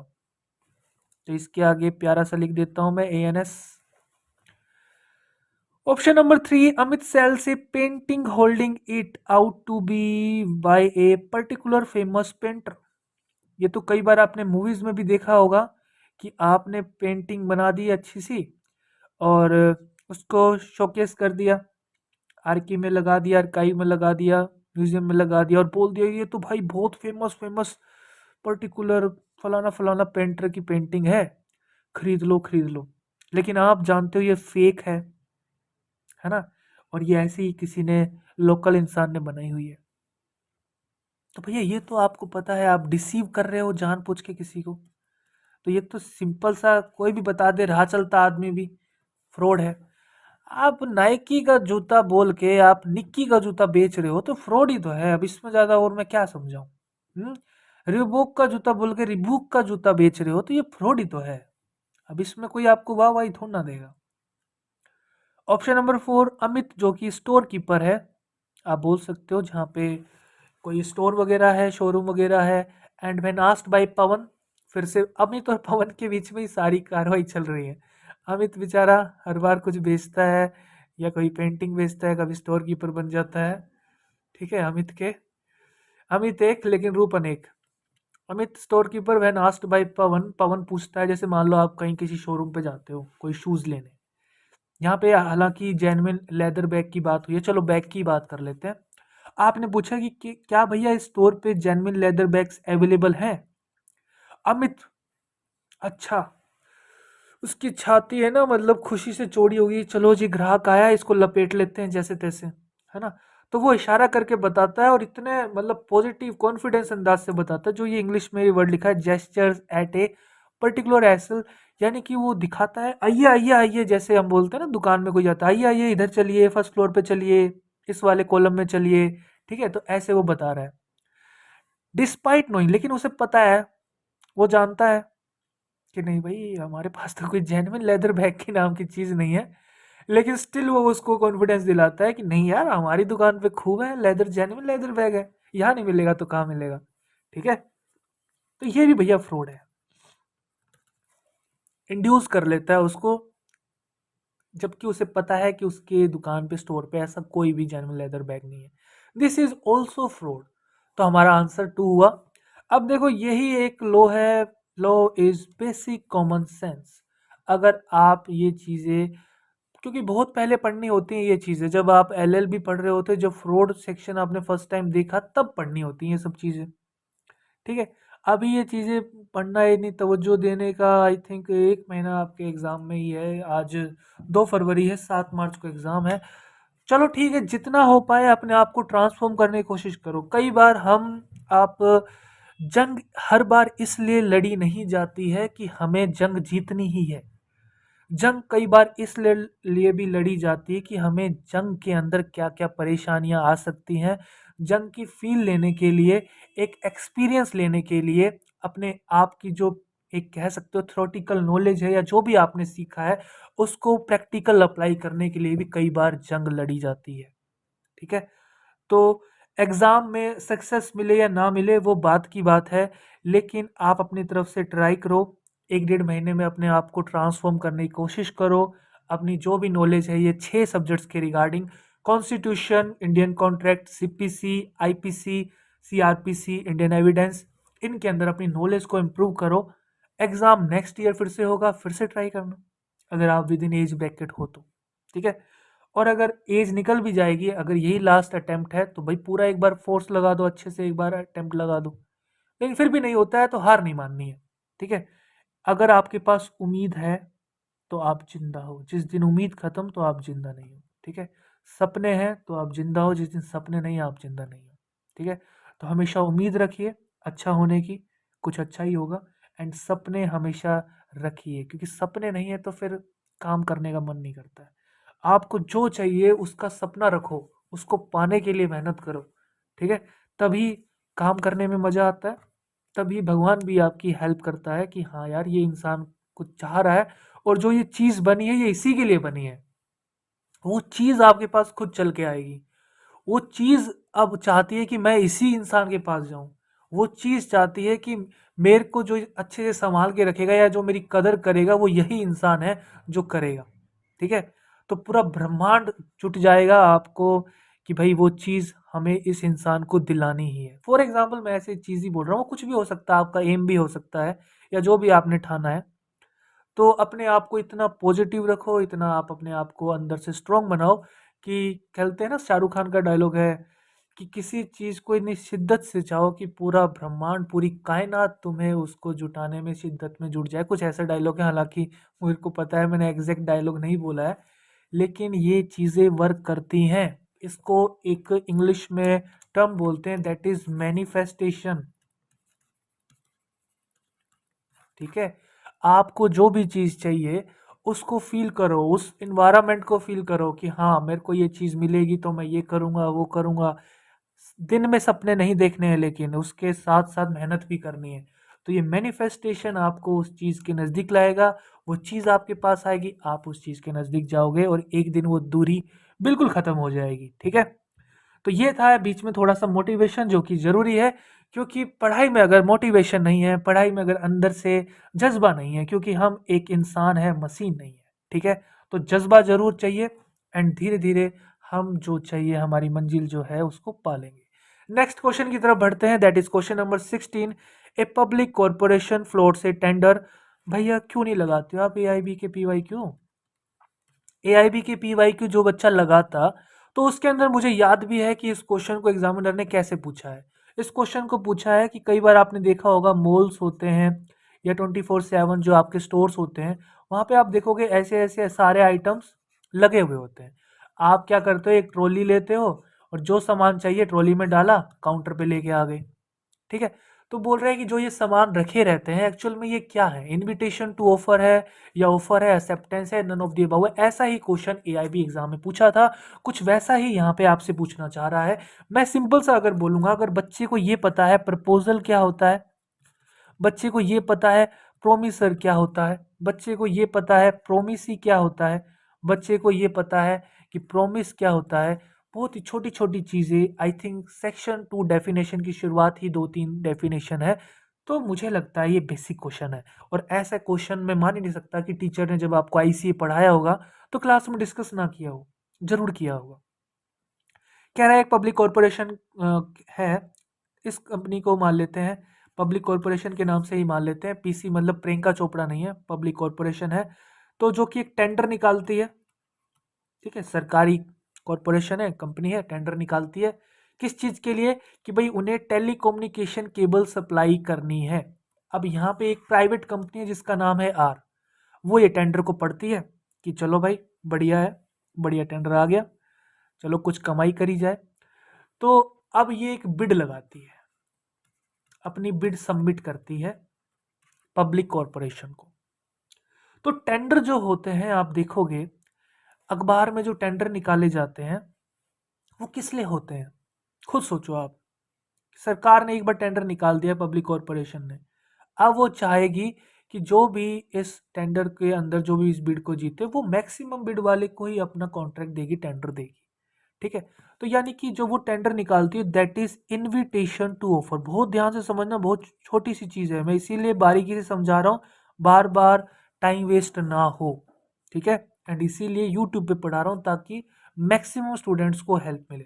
S1: तो इसके आगे प्यारा सा लिख देता हूं मैं ANS। Option number 3, Amit sells a painting holding it out to be by a particular famous painter. ये तो कई बार आपने मूवीज में भी देखा होगा कि आपने पेंटिंग बना दी अच्छी सी और उसको शोकेस कर दिया, आर्की में लगा दिया, आर्काइव में लगा दिया, म्यूजियम में लगा दिया और बोल दिया ये तो भाई बहुत फेमस फेमस पर्टिकुलर फलाना फलाना पेंटर की पेंटिंग है, खरीद लो खरीद लो। लेकिन आप जानते हो ये फेक है ना, और ये ऐसे ही किसी ने लोकल इंसान ने बनाई हुई है। तो भैया ये तो आपको पता है आप डिसीव कर रहे हो जानबूझ के किसी को। तो ये तो सिंपल सा कोई भी बता दे, राह चलता आदमी भी फ्रॉड है। आप नाइकी का जूता बोल के आप निक्की का जूता बेच रहे हो तो फ्रॉड ही तो है। अब इसमें ज्यादा और मैं क्या समझाऊं। रिबूक का जूता बोल के रिबूक का जूता बेच रहे हो तो ये फ्रॉड ही तो है। अब इसमें कोई आपको वाह वाही थोड़ा ना देगा। ऑप्शन नंबर 4, अमित जो कि स्टोर कीपर है, आप बोल सकते हो जहाँ पे कोई स्टोर वगैरह है, शोरूम वगैरह है। एंड व्हेन आस्क्ड बाय पवन, फिर से अमित और पवन के बीच में ही सारी कार्रवाई चल रही है। अमित बेचारा हर बार कुछ बेचता है या कोई पेंटिंग बेचता है, कभी स्टोर कीपर बन जाता है। ठीक है, अमित एक लेकिन रूप अनेक। Amit store keeper when asked by Pawan, Pawan पूछता है, जैसे मान लो आप कहीं किसी शोरूम पे जाते हो कोई शूज लेने। यहाँ पे हालांकि जेन्युइन लेदर बैग की बात हुई है, चलो बैग की बात कर लेते हैं। आपने पूछा कि क्या भैया इस स्टोर पे जेन्युइन लेदर बैग्स अवेलेबल हैं। अमित, अच्छा, उसकी छाती है ना मतलब खुशी से चौड़ी होगी, चलो जी ग्राहक आया इसको लपेट लेते हैं जैसे तैसे, है ना। तो वो इशारा करके बताता है और इतने मतलब पॉजिटिव कॉन्फिडेंस अंदाज से बताता है, जो ये इंग्लिश में वर्ड लिखा है gestures at a particular aisle, यानी कि वो दिखाता है आइए आइए आइए, जैसे हम बोलते हैं ना दुकान में कोई जाता है आइए आइए इधर चलिए, फर्स्ट फ्लोर पे चलिए, इस वाले कॉलम में चलिए। ठीक है, तो ऐसे वो बता रहा है डिस्पाइट नोइंग, लेकिन उसे पता है, वो जानता है कि नहीं भाई हमारे पास तो कोई जेन्युइन लेदर बैग की नाम की चीज नहीं है। लेकिन स्टिल वो उसको कॉन्फिडेंस दिलाता है कि नहीं यार हमारी दुकान पे खूब है लेदर, जेन्युइन लेदर बैग है, यहाँ नहीं मिलेगा तो कहाँ मिलेगा। ठीक है, तो ये भी भैया फ्रॉड है। इंड्यूस कर लेता है उसको, जबकि उसे पता है कि उसके दुकान पे स्टोर पे ऐसा कोई भी जेन्युइन लेदर बैग नहीं है। This is also fraud. तो हमारा आंसर 2 हुआ। अब देखो यही एक लॉ है, law is basic common sense. अगर आप ये चीजें, क्योंकि बहुत पहले पढ़नी होती हैं ये चीजें, जब आप LLB पढ़ रहे होते, जब फ्रॉड सेक्शन आपने फर्स्ट टाइम देखा तब पढ़नी होती हैं ये सब चीजें। ठीक है, अभी ये चीज़ें पढ़ना इतनी तवज्जो देने का आई थिंक 1 महीना आपके एग्ज़ाम में ही है। आज 2 फरवरी है, 7 मार्च को एग्ज़ाम है। चलो ठीक है, जितना हो पाए अपने आप को ट्रांसफॉर्म करने की कोशिश करो। कई बार हम आप जंग हर बार इसलिए लड़ी नहीं जाती है कि हमें जंग जीतनी ही है। जंग कई बार लिए भी लड़ी जाती है कि हमें जंग के अंदर क्या-क्या परेशानियाँ आ सकती हैं। जंग की फ़ील लेने के लिए, एक एक्सपीरियंस लेने के लिए, अपने आप की जो एक कह सकते हो थ्योरेटिकल नॉलेज है या जो भी आपने सीखा है, उसको प्रैक्टिकल अप्लाई करने के लिए भी कई बार जंग लड़ी जाती है। ठीक है? तो एग्ज़ाम में सक्सेस मिले या ना मिले वो बात की बात है, लेकिन आप अपनी तरफ से ट्राई करो। 1 डेढ़ महीने में अपने आप को ट्रांसफ़ॉर्म करने की कोशिश करो। अपनी जो भी नॉलेज है ये 6 सब्जेक्ट्स के regarding, constitution, Indian contract, CPC, IPC, CRPC, Indian evidence, इनके अंदर अपनी नॉलेज को इम्प्रूव करो। एग्ज़ाम नेक्स्ट ईयर फिर से होगा, फिर से ट्राई करना, अगर आप विदिन एज ब्रैकेट हो तो। ठीक है? और अगर एज निकल भी जाएगी, अगर यही लास्ट अटेम्प्ट है तो भाई पूरा एक बार फोर्स लगा दो, अच्छे से एक बार अटेम्प्ट लगा दो। लेकिन फिर भी नहीं होता है तो हार नहीं माननी है। ठीक है, अगर आपके पास उम्मीद है तो आप जिंदा हो, जिस दिन उम्मीद खत्म तो आप जिंदा नहीं हो। ठीक है, सपने हैं तो आप जिंदा हो, जिस दिन सपने नहीं आप जिंदा नहीं हो। ठीक है, तो हमेशा उम्मीद रखिए अच्छा होने की, कुछ अच्छा ही होगा। एंड सपने हमेशा रखिए, क्योंकि सपने नहीं है तो फिर काम करने का मन नहीं करता है। आपको जो चाहिए उसका सपना रखो, उसको पाने के लिए मेहनत करो, ठीक है? तभी काम करने में मज़ा आता है, तभी भगवान भी आपकी हेल्प करता है कि हाँ यार, ये इंसान कुछ चाह रहा है और जो ये चीज़ बनी है ये इसी के लिए बनी है। वो चीज़ आपके पास खुद चल के आएगी। वो चीज़ अब चाहती है कि मैं इसी इंसान के पास जाऊँ। वो चीज़ चाहती है कि मेरे को जो अच्छे से सँभाल के रखेगा या जो मेरी कदर करेगा वो यही इंसान है जो करेगा। ठीक है? तो पूरा ब्रह्मांड जुट जाएगा आपको कि भई वो चीज़ हमें इस इंसान को दिलानी ही है। फॉर एग्ज़ाम्पल मैं ऐसी चीज़ ही बोल रहा हूँ, कुछ भी हो सकता है, आपका एम भी हो सकता है या जो भी आपने ठाना है। तो अपने आप को इतना पॉजिटिव रखो, इतना आप अपने आप को अंदर से स्ट्रॉन्ग बनाओ कि कहते हैं ना, शाहरुख खान का डायलॉग है कि किसी चीज़ को इतनी शिद्दत से चाहो कि पूरा ब्रह्मांड, पूरी कायनात तुम्हें उसको जुटाने में शिद्दत में जुट जाए। कुछ ऐसा डायलॉग है, हालाँकि मुझे को पता है मैंने एग्ज़ैक्ट डायलॉग नहीं बोला है, लेकिन ये चीज़ें वर्क करती हैं। इसको एक इंग्लिश में टर्म बोलते हैं, दैट इज़ मैनिफेस्टेशन। ठीक है? आपको जो भी चीज़ चाहिए उसको फ़ील करो, उस एनवायरनमेंट को फ़ील करो कि हाँ, मेरे को ये चीज़ मिलेगी तो मैं ये करूँगा, वो करूँगा। दिन में सपने नहीं देखने हैं, लेकिन उसके साथ-साथ मेहनत भी करनी है। तो ये मैनिफेस्टेशन आपको उस चीज़ के नज़दीक लाएगा, वो चीज़ आपके पास आएगी, आप उस चीज़ के नज़दीक जाओगे और एक दिन वो दूरी बिल्कुल ख़त्म हो जाएगी। ठीक है? तो ये था बीच में थोड़ा-सा मोटिवेशन, जो कि ज़रूरी है, क्योंकि पढ़ाई में अगर मोटिवेशन नहीं है, पढ़ाई में अगर अंदर से जज़्बा नहीं है, क्योंकि हम एक इंसान हैं, मशीन नहीं है, ठीक है? तो जज़्बा ज़रूर चाहिए एंड धीरे-धीरे हम जो चाहिए, हमारी मंजिल जो है उसको पा लेंगे। नेक्स्ट क्वेश्चन की तरफ बढ़ते हैं, that is question number 16। A public corporation floats A tender. भैया क्यों नहीं लगाते हो आप एआईबी के पीवाईक्यू? एआईबी के पीवाईक्यू जो बच्चा लगाता, तो उसके अंदर मुझे याद भी है कि इस क्वेश्चन को एग्जामिनर ने कैसे पूछा है। इस क्वेश्चन को पूछा है कि कई बार आपने देखा होगा, मॉल्स होते हैं या 24/7 जो आपके स्टोर्स होते हैं, वहाँ पे आप देखोगे ऐसे ऐसे सारे आइटम्स लगे हुए होते हैं। आप क्या करते हो, एक ट्रॉली लेते हो और जो सामान चाहिए ट्रॉली में डाला, काउंटर पे लेके आ गए। ठीक है? तो बोल रहे हैं कि जो ये सामान रखे रहते हैं, एक्चुअल में ये क्या है? इन्विटेशन टू ऑफर है या ऑफर है, एक्सेप्टेंस है, नन ऑफ द अबव है? ऐसा ही क्वेश्चन एआईबी एग्जाम में पूछा था, कुछ वैसा ही यहाँ पे आपसे पूछना चाह रहा है। मैं सिंपल सा अगर बोलूंगा, अगर बच्चे को ये पता है प्रपोजल क्या होता है, बच्चे को ये पता है प्रोमिसर क्या होता है, बच्चे को ये पता है प्रोमिसी क्या होता है, बच्चे को ये पता है कि प्रोमिस क्या होता है, बहुत ही छोटी छोटी चीज़ें। आई थिंक सेक्शन 2 डेफिनेशन की शुरुआत ही 2-3 डेफिनेशन है। तो मुझे लगता है ये बेसिक क्वेश्चन है, और ऐसा क्वेश्चन मैं मान ही नहीं सकता कि टीचर ने जब आपको आईसीए पढ़ाया होगा तो क्लास में डिस्कस ना किया हो, जरूर किया होगा। कह रहा है एक पब्लिक कॉरपोरेशन है, इस कंपनी को मान लेते हैं, पब्लिक कॉरपोरेशन के नाम से ही मान लेते हैं, पीसी मतलब प्रियंका चोपड़ा नहीं है, पब्लिक कॉरपोरेशन है। तो जो कि एक टेंडर निकालती है, ठीक है, सरकारी कॉरपोरेशन है, कंपनी है, टेंडर निकालती है किस चीज़ के लिए, कि भाई उन्हें टेलीकम्युनिकेशन केबल सप्लाई करनी है। अब यहाँ पे एक प्राइवेट कंपनी है जिसका नाम है आर, वो ये टेंडर को पढ़ती है कि चलो भाई बढ़िया है, बढ़िया टेंडर आ गया, चलो कुछ कमाई करी जाए। तो अब ये एक बिड लगाती है, अपनी बिड सबमिट करती है पब्लिक कॉरपोरेशन को। तो टेंडर जो होते हैं, आप देखोगे अखबार में जो टेंडर निकाले जाते हैं वो किस लिए होते हैं, खुद सोचो आप। सरकार ने एक बार टेंडर निकाल दिया पब्लिक कॉरपोरेशन ने, अब वो चाहेगी कि जो भी इस टेंडर के अंदर जो भी इस बिड को जीते, वो मैक्सिमम बिड वाले को ही अपना कॉन्ट्रैक्ट देगी, टेंडर देगी। ठीक है? तो यानी कि जो वो टेंडर निकालती है, that is invitation to offer. बहुत ध्यान से समझना, बहुत छोटी सी चीज है, मैं इसीलिए बारीकी से समझा रहा हूँ, बार बार टाइम वेस्ट ना हो। ठीक है? एंड इसीलिए यूट्यूब पे पढ़ा रहा हूँ ताकि मैक्सिमम स्टूडेंट्स को हेल्प मिले।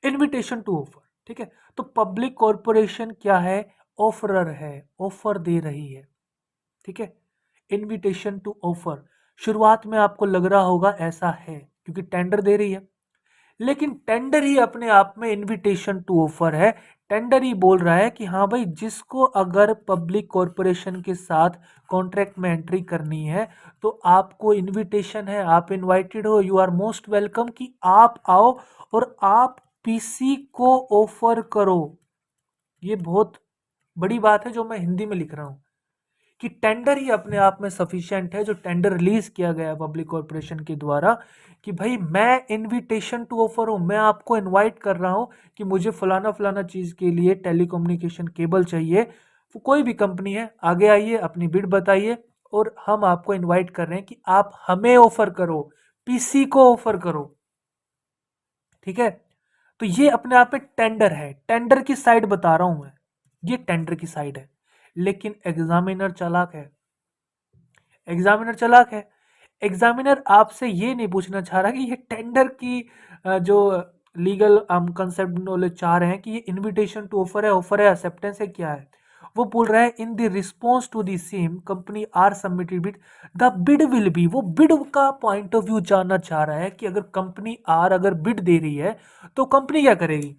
S1: इनविटेशन टू ऑफर, ठीक है? तो पब्लिक कॉरपोरेशन क्या है? ऑफरर है, ऑफर दे रही है। ठीक है? इनविटेशन टू ऑफर, शुरुआत में आपको लग रहा होगा ऐसा है क्योंकि टेंडर दे रही है, लेकिन टेंडर ही अपने आप में इनविटेशन टू ऑफर है। टेंडर ही बोल रहा है कि हाँ भाई, जिसको अगर पब्लिक कॉरपोरेशन के साथ कॉन्ट्रैक्ट में एंट्री करनी है तो आपको इनविटेशन है, आप इनवाइटेड हो, यू आर मोस्ट वेलकम, कि आप आओ और आप पीसी को ऑफर करो। ये बहुत बड़ी बात है जो मैं हिंदी में लिख रहा हूँ, कि टेंडर ही अपने आप में सफिशिएंट है, जो टेंडर रिलीज किया गया है पब्लिक कॉर्पोरेशन के द्वारा, कि भाई मैं इनविटेशन टू ऑफर हूं, मैं आपको इनवाइट कर रहा हूं कि मुझे फलाना फलाना चीज के लिए टेलीकम्युनिकेशन केबल चाहिए। तो कोई भी कंपनी है, आगे आइए, अपनी बिड बताइए, और हम आपको इनवाइट कर रहे हैं कि आप हमें ऑफर करो, पीसी को ऑफर करो। ठीक है, तो ये अपने आप में टेंडर है, टेंडर की साइड बता रहा हूं मैं, ये टेंडर की साइड है। लेकिन एग्जामिनर चालाक है, एग्जामिनर चालाक है। एग्जामिनर आपसे ये नहीं पूछना चाह रहा कि ये टेंडर की जो लीगल हम कंसेप्ट नॉलेज चाह रहे हैं कि ये इनविटेशन टू ऑफर है एक्सेप्टेंस है, क्या है। वो बोल रहा है in the response to the same company are submitted bid, the bid will be, वो बिड का पॉइंट ऑफ व्यू जानना चाह रहा है कि अगर कंपनी आर अगर बिड दे रही है तो कंपनी क्या करेगी।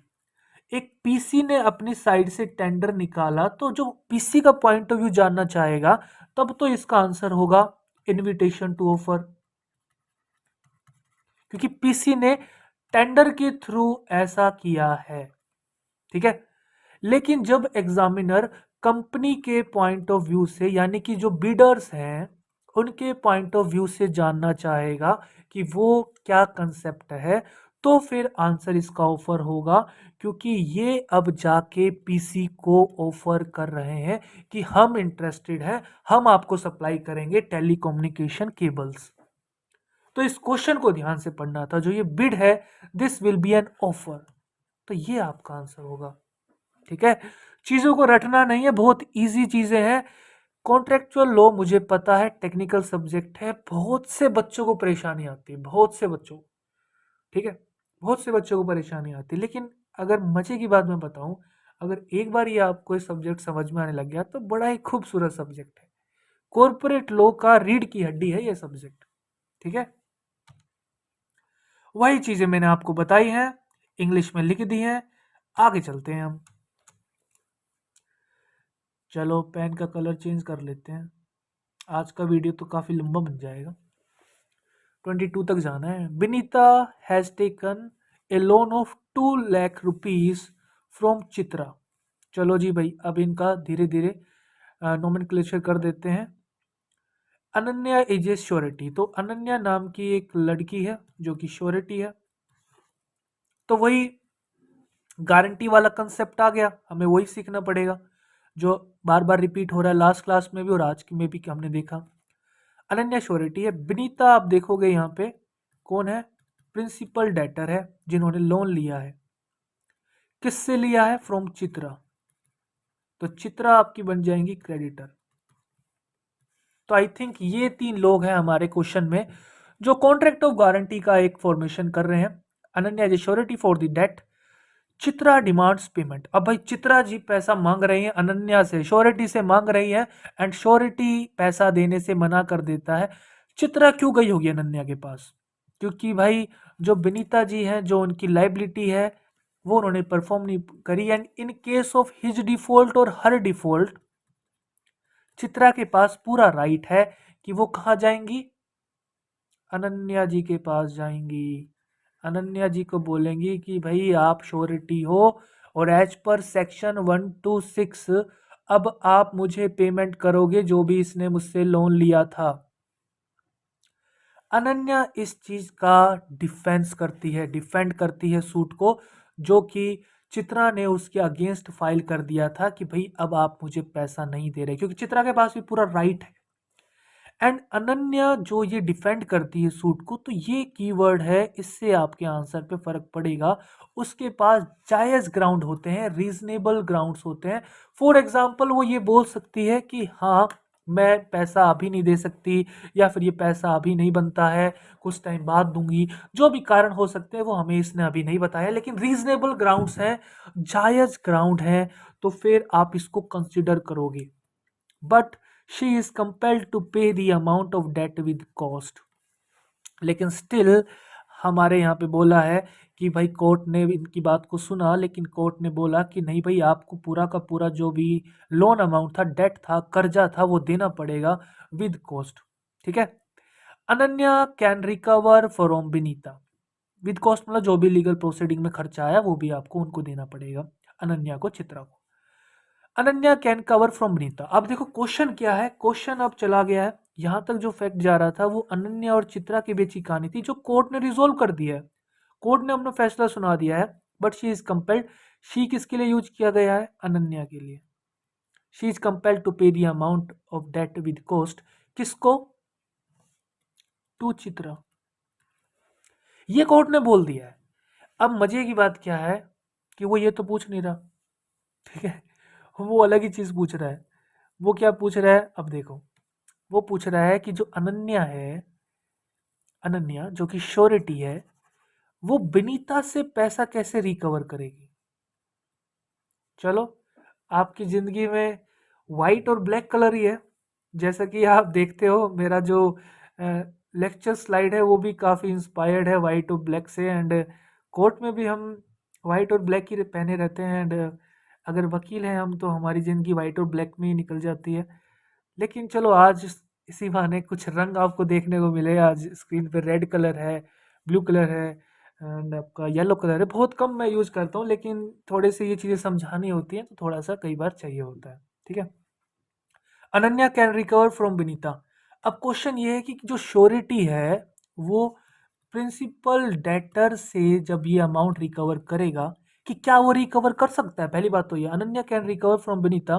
S1: एक पीसी ने अपनी साइड से टेंडर निकाला, तो जो पीसी का पॉइंट ऑफ व्यू जानना चाहेगा, तब तो इसका आंसर होगा इनविटेशन टू ऑफर, क्योंकि पीसी ने टेंडर के थ्रू ऐसा किया है। ठीक है, लेकिन जब एग्जामिनर कंपनी के पॉइंट ऑफ व्यू से, यानी कि जो बिडर्स हैं उनके पॉइंट ऑफ व्यू से जानना चाहेगा कि वो क्या कंसेप्ट है, तो फिर आंसर इसका ऑफर होगा, क्योंकि ये अब जाके पीसी को ऑफर कर रहे हैं कि हम इंटरेस्टेड हैं, हम आपको सप्लाई करेंगे टेलीकम्युनिकेशन केबल्स। तो इस क्वेश्चन को ध्यान से पढ़ना था, जो ये बिड है, this will be an offer, तो ये आपका आंसर होगा। ठीक है, चीजों को रटना नहीं है, बहुत इजी चीजें हैं। कॉन्ट्रेक्चुअल लॉ मुझे पता है टेक्निकल सब्जेक्ट है, बहुत से बच्चों को परेशानी आती है, बहुत से बच्चों, ठीक है, बहुत से बच्चों को परेशानी आती है। लेकिन अगर मजे की बात मैं बताऊं, अगर एक बार ये आपको ये सब्जेक्ट समझ में आने लग गया तो बड़ा ही खूबसूरत सब्जेक्ट है। कॉर्पोरेट लॉ का रीढ़ की हड्डी है ये सब्जेक्ट। ठीक है, वही चीजें मैंने आपको बताई हैं, इंग्लिश में लिख दी हैं। आगे चलते हैं हम, चलो पेन का कलर चेंज कर लेते हैं, आज का वीडियो तो काफी लंबा बन जाएगा। 22 तक जाना है। Vinita has taken a loan of 2 lakh rupees from Chitra. चलो जी भाई, अब इनका धीरे धीरे नोमेनक्लेचर कर देते हैं। अनन्या इज ए श्योरिटी, तो अनन्या नाम की एक लड़की है जो कि श्योरिटी है, तो वही गारंटी वाला कंसेप्ट आ गया, हमें वही सीखना पड़ेगा जो बार बार रिपीट हो रहा है लास्ट क्लास में भी और आज में भी हमने देखा। अनन्या श्योरिटी है। विनीता आप देखोगे यहाँ पे कौन है, प्रिंसिपल डेटर है जिन्होंने लोन लिया है। किससे लिया है, फ्रॉम चित्रा, तो चित्रा आपकी बन जाएंगी क्रेडिटर। तो आई थिंक ये 3 लोग हैं हमारे क्वेश्चन में जो कॉन्ट्रैक्ट ऑफ गारंटी का एक फॉर्मेशन कर रहे हैं। Ananya is surety for the debt, Chitra demands payment. अब भाई चित्रा जी पैसा मांग रही है अनन्या से, श्योरिटी से मांग रही है, एंड श्योरिटी पैसा देने से मना कर देता है। चित्रा क्यों गई होगी अनन्या के पास, क्योंकि भाई जो विनीता जी हैं, जो उनकी लाइबिलिटी है वो उन्होंने परफॉर्म नहीं करी, and in case of his default और हर डिफॉल्ट, चित्रा के पास पूरा राइट है कि वो कहाँ जाएंगी, अनन्या जी के पास जाएंगी। अनन्या जी को बोलेंगी कि भाई आप श्योरिटी हो और एज पर सेक्शन 126 अब आप मुझे पेमेंट करोगे जो भी इसने मुझसे लोन लिया था। अनन्या इस चीज का डिफेंस करती है, डिफेंड करती है सूट को, जो कि चित्रा ने उसके अगेंस्ट फाइल कर दिया था कि भाई अब आप मुझे पैसा नहीं दे रहे, क्योंकि चित्रा के पास भी पूरा राइट है। एंड अनन्या जो ये डिफेंड करती है सूट को, तो ये कीवर्ड है, इससे आपके आंसर पे फर्क पड़ेगा। उसके पास जायज ग्राउंड होते हैं, रीजनेबल ग्राउंड्स होते हैं। फॉर एग्जाम्पल वो ये बोल सकती है कि हाँ मैं पैसा अभी नहीं दे सकती, या फिर ये पैसा अभी नहीं बनता है, कुछ टाइम बाद दूंगी, जो भी कारण हो सकते हैं वो हमें इसने अभी नहीं बताया, लेकिन रीजनेबल ग्राउंड्स हैं, जायज ग्राउंड है, तो फिर आप इसको कंसिडर करोगे। But she is compelled to pay the amount of debt with cost. लेकिन स्टिल हमारे यहाँ पे बोला है कि भाई कोर्ट ने इनकी बात को सुना, लेकिन कोर्ट ने बोला कि नहीं भाई आपको पूरा का पूरा जो भी लोन अमाउंट था, डेट था, कर्जा था, वो देना पड़ेगा विद कॉस्ट। ठीक है, Ananya can recover from Vinita, with cost मतलब जो भी लीगल प्रोसीडिंग में खर्चा आया वो भी आपको उनको देना पड़ेगा, अनन्या को, चित्रा को। Ananya can cover from Vinita. अब देखो क्वेश्चन क्या है, क्वेश्चन अब चला गया है यहां तक, जो फैक्ट जा रहा था वो अनन्या और चित्रा के बीच की कहानी थी जो कोर्ट ने रिजोल्व कर दिया है, कोर्ट ने अपना फैसला सुना दिया है। But she is compelled, she किसके लिए यूज किया गया है, अनन्या के लिए। She is compelled to pay the amount of debt with cost, किसको, टू चित्रा। ये कोर्ट ने बोल दिया है। अब मजे की बात क्या है कि वो ये तो पूछ नहीं रहा, ठीक है, वो अलग ही चीज पूछ रहा है। वो क्या पूछ रहा है, अब देखो, वो पूछ रहा है कि जो अनन्या है, अनन्या जो कि श्योरिटी है, वो विनीता से पैसा कैसे रिकवर करेगी। चलो, आपकी जिंदगी में व्हाइट और ब्लैक कलर ही है, जैसा कि आप देखते हो मेरा जो लेक्चर स्लाइड है वो भी काफ़ी इंस्पायर्ड है वाइट और ब्लैक से। एंड कोर्ट में भी हम वाइट और ब्लैक ही पहने रहते हैं। एंड अगर वकील हैं हम तो हमारी ज़िंदगी वाइट और ब्लैक में ही निकल जाती है। लेकिन चलो आज इसी बहाने कुछ रंग आपको देखने को मिले। आज स्क्रीन पे रेड कलर है, ब्लू कलर है एंड आपका येलो कलर है। बहुत कम मैं यूज़ करता हूँ, लेकिन थोड़े से ये चीज़ें समझानी होती हैं तो थोड़ा सा कई बार चाहिए होता है, ठीक है। Ananya can recover from Vinita. अब क्वेश्चन ये है कि जो श्योरिटी है वो प्रिंसिपल डेटर से जब ये अमाउंट रिकवर करेगा, कि क्या वो रिकवर कर सकता है। पहली बात तो ये Ananya can recover from Vinita,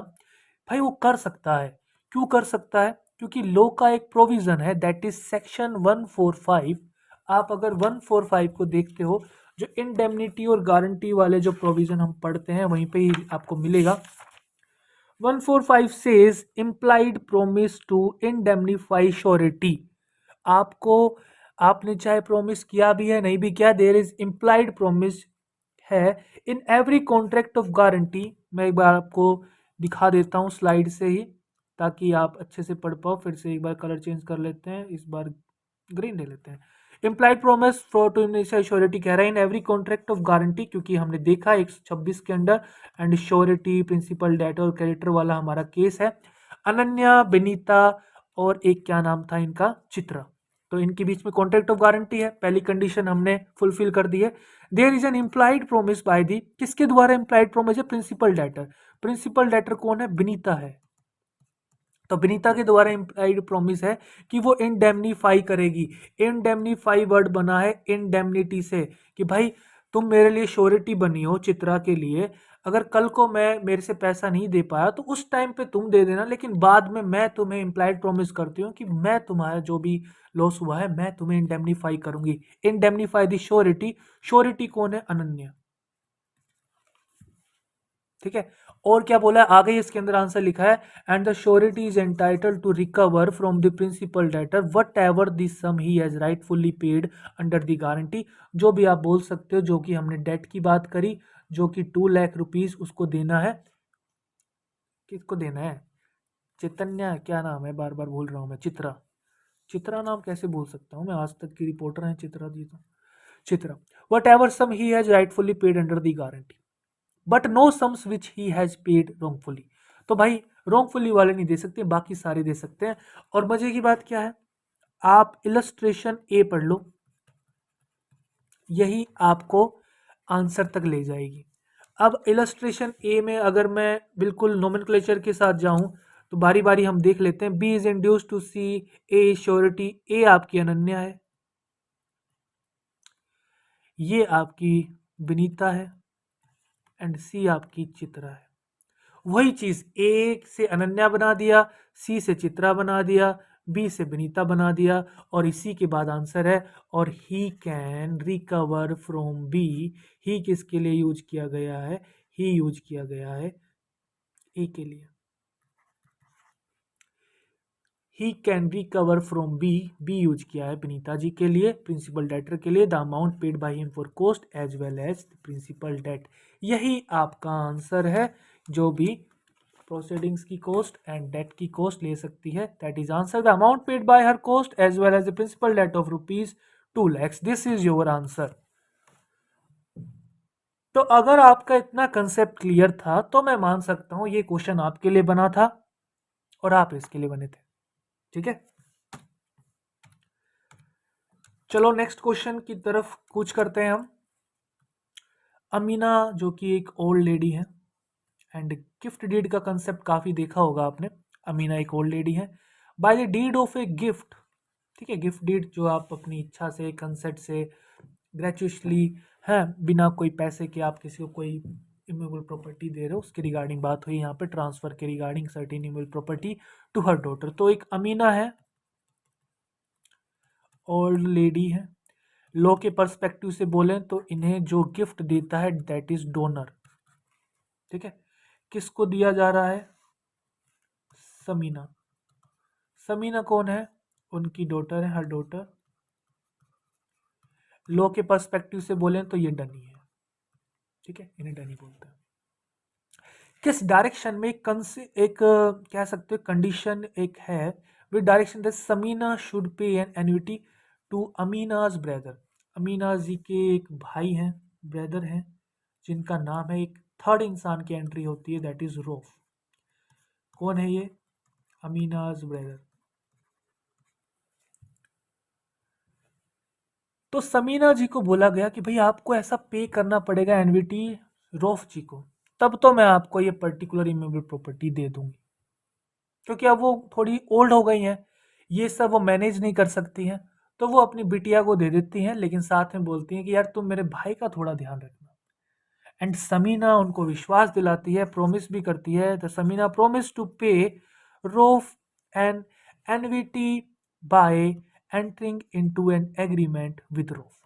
S1: भाई वो कर सकता है। क्यों कर सकता है, क्योंकि लॉ का एक प्रोविजन है दैट इज सेक्शन 145। आप अगर 145 को देखते हो, जो इंडेमनिटी और गारंटी वाले जो प्रोविजन हम पढ़ते हैं वहीं पे ही आपको मिलेगा। 145 says implied promise to indemnify surety। आपको, आपने चाहे प्रॉमिस किया भी है नहीं भी किया, देयर इज इम्प्लाइड प्रॉमिस है in every contract of guarantee. मैं एक बार आपको दिखा देता हूँ स्लाइड से ही, ताकि आप अच्छे से पढ़ पाओ। फिर से एक बार कलर चेंज कर लेते हैं, इस बार ग्रीन ले लेते हैं। Implied promise for to initial surety कह रहा है in every contract of guarantee, क्योंकि हमने देखा 126 के under and surety principal debt और क्रेडिटर वाला हमारा केस है। अनन्या, बेनीता और एक क्या नाम था इनका, चित्रा, तो इनके बीच में कॉन्ट्रैक्ट ऑफ गारंटी है। पहली कंडीशन हमने फुलफिल कर दी है। There is an implied promise by the, किसके द्वारा इम्प्लाइड प्रोमिस है, प्रिंसिपल डेटर। प्रिंसिपल डेटर कौन है, बेनीता है। तो विनीता के द्वारा इम्प्लाइड प्रॉमिस है कि वो इंडेमनीफाई करेगी। इंडेमनीफाई वर्ड बना है इंडेमनिटी से, कि भाई तुम मेरे लिए श्योरिटी बनी हो चित्रा के लिए, अगर कल को मैं मेरे से पैसा नहीं दे पाया तो उस टाइम पे तुम दे देना, लेकिन बाद में मैं तुम्हें इम्प्लाइड प्रॉमिस करती हूँ कि मैं तुम्हारा जो भी लॉस हुआ है मैं तुम्हें इंडेमनीफाई करूंगी। इंडेमनीफाई दी श्योरिटी। श्योरिटी कौन है, अनन्या, ठीक है। और क्या बोला है आगे, इसके अंदर आंसर लिखा है and the surety is entitled to recover from the principal debtor whatever the sum he has rightfully paid under the guarantee. जो भी आप बोल सकते हो, जो कि हमने डेट की बात करी, जो कि 2 लाख रुपीज उसको देना है। किसको देना है, चैतन्य, क्या नाम है, बार बार भूल रहा हूँ मैं, चित्रा। चित्रा नाम कैसे भूल सकता हूँ मैं, आज तक की रिपोर्टर है चित्रा जी तो। Chitra, whatever sum he has rightfully paid under the guarantee but no sums which he has paid wrongfully. तो भाई रॉन्गफुली वाले नहीं दे सकते, बाकी सारे दे सकते हैं। और मजे की बात क्या है, आप इलस्ट्रेशन ए पढ़ लो, यही आपको आंसर तक ले जाएगी। अब इलस्ट्रेशन ए में अगर मैं बिल्कुल नोमेनक्लेचर के साथ जाऊं तो बारी बारी हम देख लेते हैं। B is induce to C, a surety, A आपकी अनन्या है, ये आपकी विनीता है एंड सी आपकी चित्रा है। वही चीज ए से अनन्या बना दिया, सी से चित्रा बना दिया, बी से विनीता बना दिया, और इसी के बाद आंसर है और he can recover from B. ही किसके लिए यूज किया गया है, ही यूज किया गया है ए के लिए। He can recover from B, B use किया है विनीता जी के लिए, प्रिंसिपल डेटर के लिए, the amount paid by him for cost as well as principal debt. यही आपका आंसर है। जो भी प्रोसीडिंग्स की कॉस्ट एंड डेट की कॉस्ट ले सकती है, that is answer, the amount paid by her cost as well as the principal debt of rupees 2 lakhs। This is your answer. तो अगर आपका इतना कंसेप्ट क्लियर था तो मैं मान सकता हूं ये क्वेश्चन आपके लिए बना था और आप इसके लिए बने थे, ठीक है। चलो नेक्स्ट क्वेश्चन की तरफ कूच करते हैं हम। अमीना जो कि एक ओल्ड लेडी है एंड गिफ्ट डीड का कंसेप्ट काफ़ी देखा होगा आपने। अमीना एक ओल्ड लेडी है। By the deed of a gift, ठीक है, गिफ्ट डीड जो आप अपनी इच्छा से, कंसेंट से, ग्रेचुअसली है, बिना कोई पैसे के आप किसी को कोई इमूवेबल प्रॉपर्टी दे रहे हो, उसके रिगार्डिंग बात हुई यहाँ पे, ट्रांसफर के regarding certain immovable property to her daughter. तो एक अमीना है, ओल्ड लेडी है, लॉ के पर्सपेक्टिव से बोलें तो इन्हें जो गिफ्ट देता है दैट इज डोनर, ठीक है। किसको दिया जा रहा है? समीना। समीना कौन है? उनकी डॉटर है, हर डॉटर। लॉ के पर्सपेक्टिव से बोलें तो ये डनी है, ठीक है, इन्हें डनी बोलते हैं। किस डायरेक्शन में एक कह सकते हो कंडीशन एक है, with direction that Samina should pay an annuity to Amina's brother. Amina ji के एक भाई हैं, ब्रदर हैं, जिनका नाम है, एक थर्ड इंसान की एंट्री होती है दैट इज रोफ। कौन है ये? अमीनाज ब्रदर। तो समीना जी को बोला गया कि भाई आपको ऐसा पे करना पड़ेगा एनविटी रोफ जी को, तब तो मैं आपको ये पर्टिकुलर इमूवेबल प्रॉपर्टी दे दूंगी, क्योंकि अब वो थोड़ी ओल्ड हो गई हैं, ये सब वो मैनेज नहीं कर सकती हैं, तो वो अपनी बिटिया को दे देती हैं, लेकिन साथ में बोलती हैं कि यार तुम मेरे भाई का थोड़ा ध्यान रखना। एंड समीना उनको विश्वास दिलाती है, प्रॉमिस भी करती है। The Samina promise to pay Rauf an annuity by entering into an agreement with Rauf.